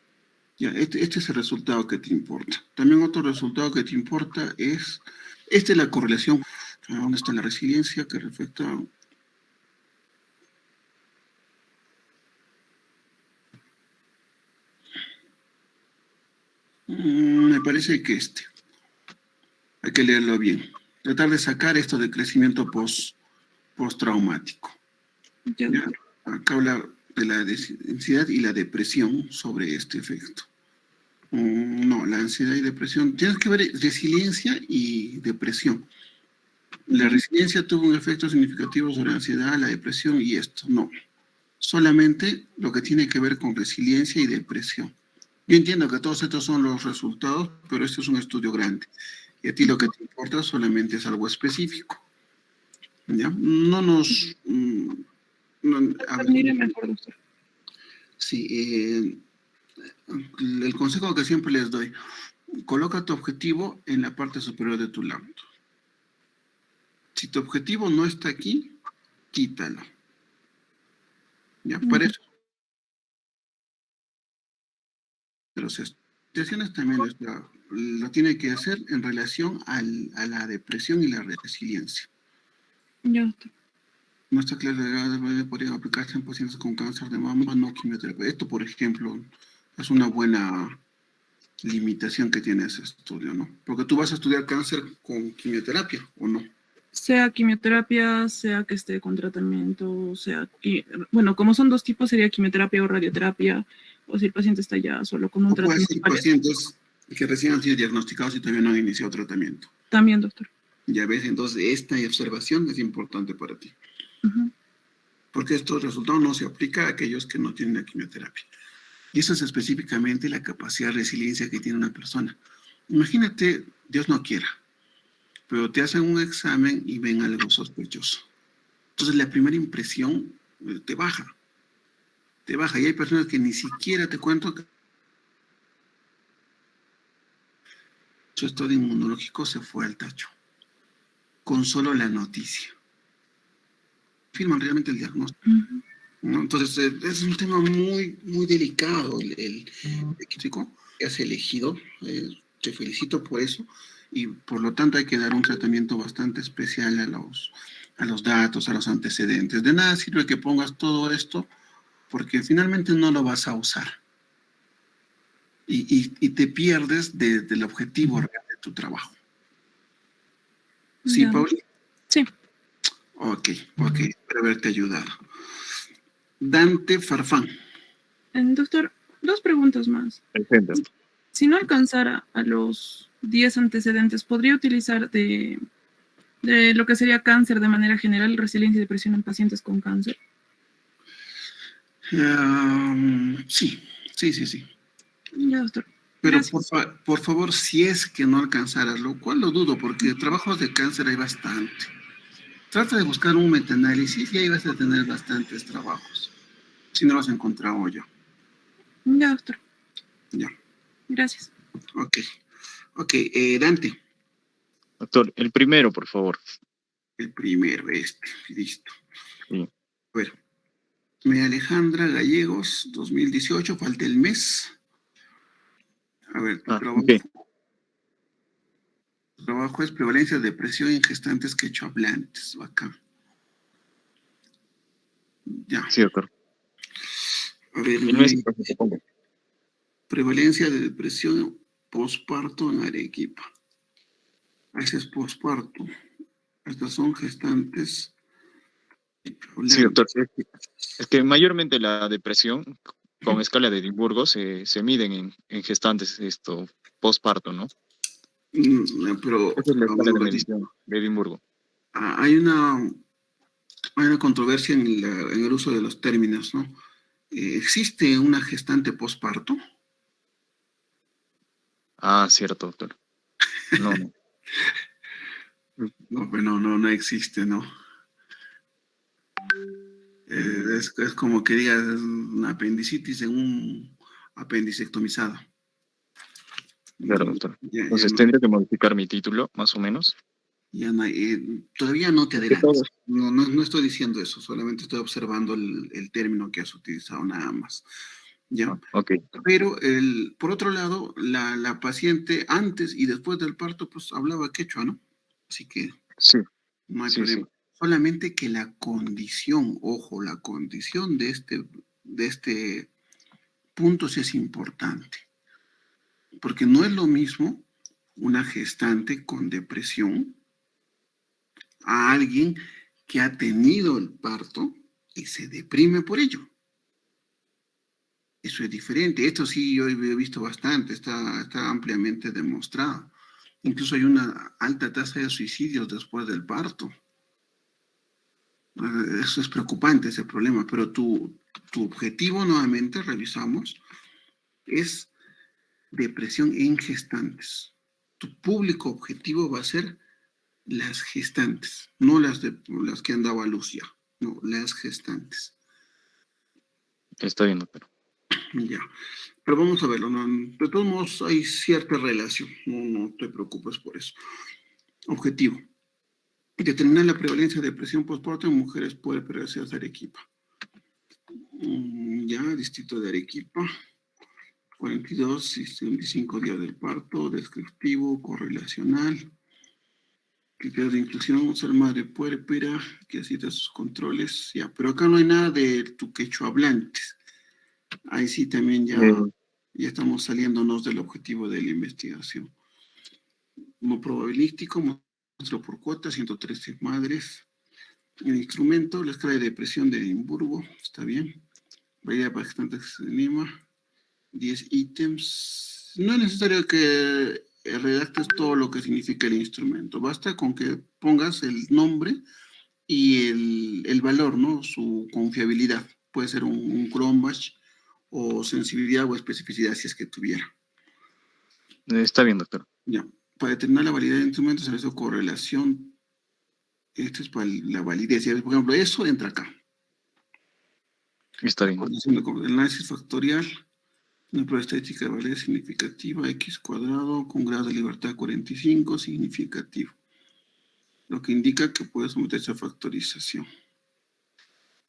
Ya, este es el resultado que te importa. También otro resultado que te importa es, esta es la correlación. ¿Dónde está la resiliencia que refleja? Me parece que hay que leerlo bien. Tratar de sacar esto de crecimiento postraumático. ¿Ya? Acá habla de la ansiedad y la depresión sobre este efecto. No, la ansiedad y depresión. Tienes que ver resiliencia y depresión. La resiliencia tuvo un efecto significativo sobre la ansiedad, la depresión y esto. No. Solamente lo que tiene que ver con resiliencia y depresión. Yo entiendo que todos estos son los resultados, pero este es un estudio grande. Y a ti lo que te importa solamente es algo específico. ¿Ya? No nos... Mire mejor, doctor. Sí, el consejo que siempre les doy, coloca tu objetivo en la parte superior de tu laptop. Si tu objetivo no está aquí, quítalo. ¿Ya? Para eso. Pero las situaciones también lo tiene que hacer en relación a la depresión y la resiliencia. Ya, doctor. Nuestra claridad podría aplicarse en pacientes con cáncer de mama, no quimioterapia. Esto, por ejemplo, es una buena limitación que tiene ese estudio, ¿no? Porque tú vas a estudiar cáncer con quimioterapia, ¿o no? Sea quimioterapia, sea que esté con tratamiento, como son dos tipos, sería quimioterapia o radioterapia, o si el paciente está ya solo con un tratamiento. Puede ser pacientes que recién han sido diagnosticados y todavía no han iniciado tratamiento. También, doctor. Ya ves, entonces esta observación es importante para ti. Porque estos resultados no se aplican a aquellos que no tienen la quimioterapia. Y eso es específicamente la capacidad de resiliencia que tiene una persona. Imagínate, Dios no quiera, pero te hacen un examen y ven algo sospechoso. Entonces la primera impresión te baja. Te baja. Y hay personas que ni siquiera te cuento que su estado inmunológico se fue al tacho. Con solo la noticia. Firman realmente el diagnóstico. ¿No? Entonces, es un tema muy, muy delicado el chico que has elegido. Te felicito por eso. Y por lo tanto hay que dar un tratamiento bastante especial a los datos, a los antecedentes. De nada sirve que pongas todo esto porque finalmente no lo vas a usar. Y te pierdes del objetivo real de tu trabajo. ¿Sí, Pauli? Sí. Ok, espero haberte ayudado. Dante Farfán. Doctor, 2 preguntas más. Perfecto. Si no alcanzara a los 10 antecedentes, ¿podría utilizar de lo que sería cáncer de manera general, resiliencia y depresión en pacientes con cáncer? Sí. Ya, doctor. Pero por favor, si es que no alcanzaras, lo cual lo dudo, porque trabajos de cáncer hay bastante. Trata de buscar un metaanálisis y ahí vas a tener bastantes trabajos. Si no los he encontrado yo. Ya, doctor. Ya. Gracias. Ok, Dante. Doctor, el primero, por favor. El primero, listo. Sí. A ver. María Alejandra Gallegos, 2018, falta el mes. A ver, tu trabajo es prevalencia de depresión en gestantes quechohablantes. Acá. Ya. Sí, doctor. A ver, prevalencia de depresión posparto en Arequipa. Ese es posparto. Estas son gestantes. Sí, doctor. Es que mayormente la depresión con escala de Edimburgo se miden en gestantes postparto, ¿no? Pero Esa es la escala de medición de Edimburgo. hay una controversia en el uso de los términos, ¿no? ¿Existe una gestante postparto? Ah, cierto, doctor. No, no. No, pero no existe, ¿no? Es como que digas es una apendicitis en un apendicectomizado. Claro, doctor. Ya Entonces no, tendría que modificar mi título, más o menos. ya no todavía no te adelantes. No estoy diciendo eso, solamente estoy observando el término que has utilizado nada más. ¿Ya? Ok. Pero por otro lado, la paciente antes y después del parto, pues hablaba quechua, ¿no? Así que Sí, no hay sí, problema. sí. Solamente que la condición, ojo, la condición de este punto sí es importante. Porque no es lo mismo una gestante con depresión a alguien que ha tenido el parto y se deprime por ello. Eso es diferente. Esto sí yo he visto bastante, está ampliamente demostrado. Incluso hay una alta tasa de suicidios después del parto. Eso es preocupante, ese problema. Pero tu objetivo, nuevamente, revisamos, es depresión en gestantes. Tu público objetivo va a ser las gestantes, no las que han dado a luz ya, no, las gestantes. Está bien, doctor. Ya. Pero vamos a verlo. ¿No? De todos modos, hay cierta relación. No te preocupes por eso. Objetivo. Determinar la prevalencia de depresión postparto en mujeres puerperas de Arequipa. Ya, distrito de Arequipa. 42 y 25 días del parto. Descriptivo, correlacional. Criterios de inclusión, ser madre puérpera, que asista sus controles. Ya, pero acá no hay nada de tu quechua hablantes. Ahí sí también ya estamos saliéndonos del objetivo de la investigación. No probabilístico, muestra por cuota, 113 madres. El instrumento, la escala de depresión de Edimburgo, está bien. Variedad para gestantes de Lima, 10 ítems. No es necesario que redactes todo lo que significa el instrumento, basta con que pongas el nombre y el valor, ¿no? Su confiabilidad. Puede ser un Cronbach o sensibilidad o especificidad si es que tuviera. Está bien, doctor. Ya. Para determinar la validez de instrumentos, se hace correlación. Esto es para la validez. Por ejemplo, eso entra acá. Está bien. El análisis factorial, una prueba estadística de validez significativa, x cuadrado con grado de libertad 45, significativo. Lo que indica que puede someterse a factorización.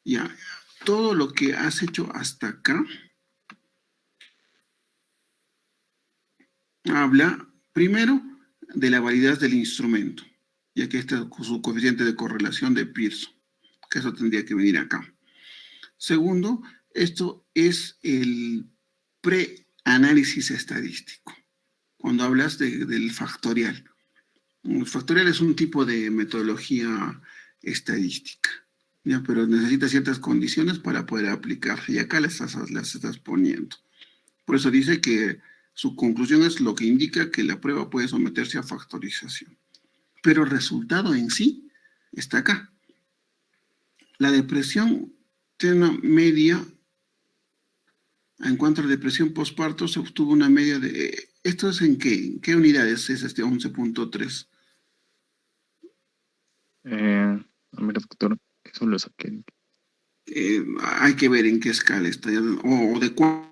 Ya. Todo lo que has hecho hasta acá habla, primero, de la validez del instrumento, ya que este es su coeficiente de correlación de Pearson, que eso tendría que venir acá. Segundo, esto es el preanálisis estadístico, cuando hablas del factorial. El factorial es un tipo de metodología estadística, ¿ya? Pero necesita ciertas condiciones para poder aplicarse, y acá las estás poniendo. Por eso dice que su conclusión es lo que indica que la prueba puede someterse a factorización. Pero el resultado en sí está acá. La depresión tiene una media, en cuanto a la depresión postparto, se obtuvo una media de, ¿esto es en qué? ¿En qué unidades es este 11.3? A ver, doctor, eso lo saqué. Hay que ver en qué escala está, o de cuál.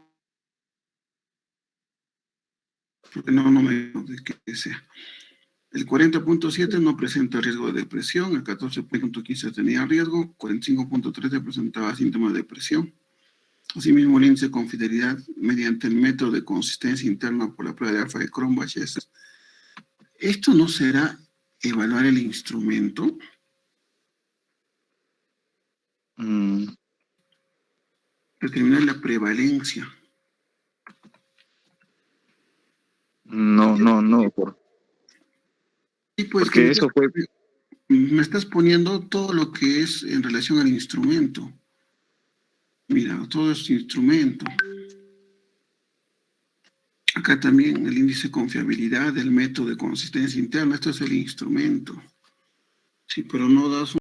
Porque no me digo de qué sea. El 40.7 no presenta riesgo de depresión, el 14.15 tenía riesgo, 45.13 presentaba síntomas de depresión. Asimismo, el índice con fidelidad mediante el método de consistencia interna por la prueba de alfa de Cronbach. ¿Esto no será evaluar el instrumento? Determinar la prevalencia. No, doctor. Sí, pues porque eso fue Me estás poniendo todo lo que es en relación al instrumento. Mira, todo es instrumento. Acá también el índice de confiabilidad, el método de consistencia interna, esto es el instrumento. Sí, pero no das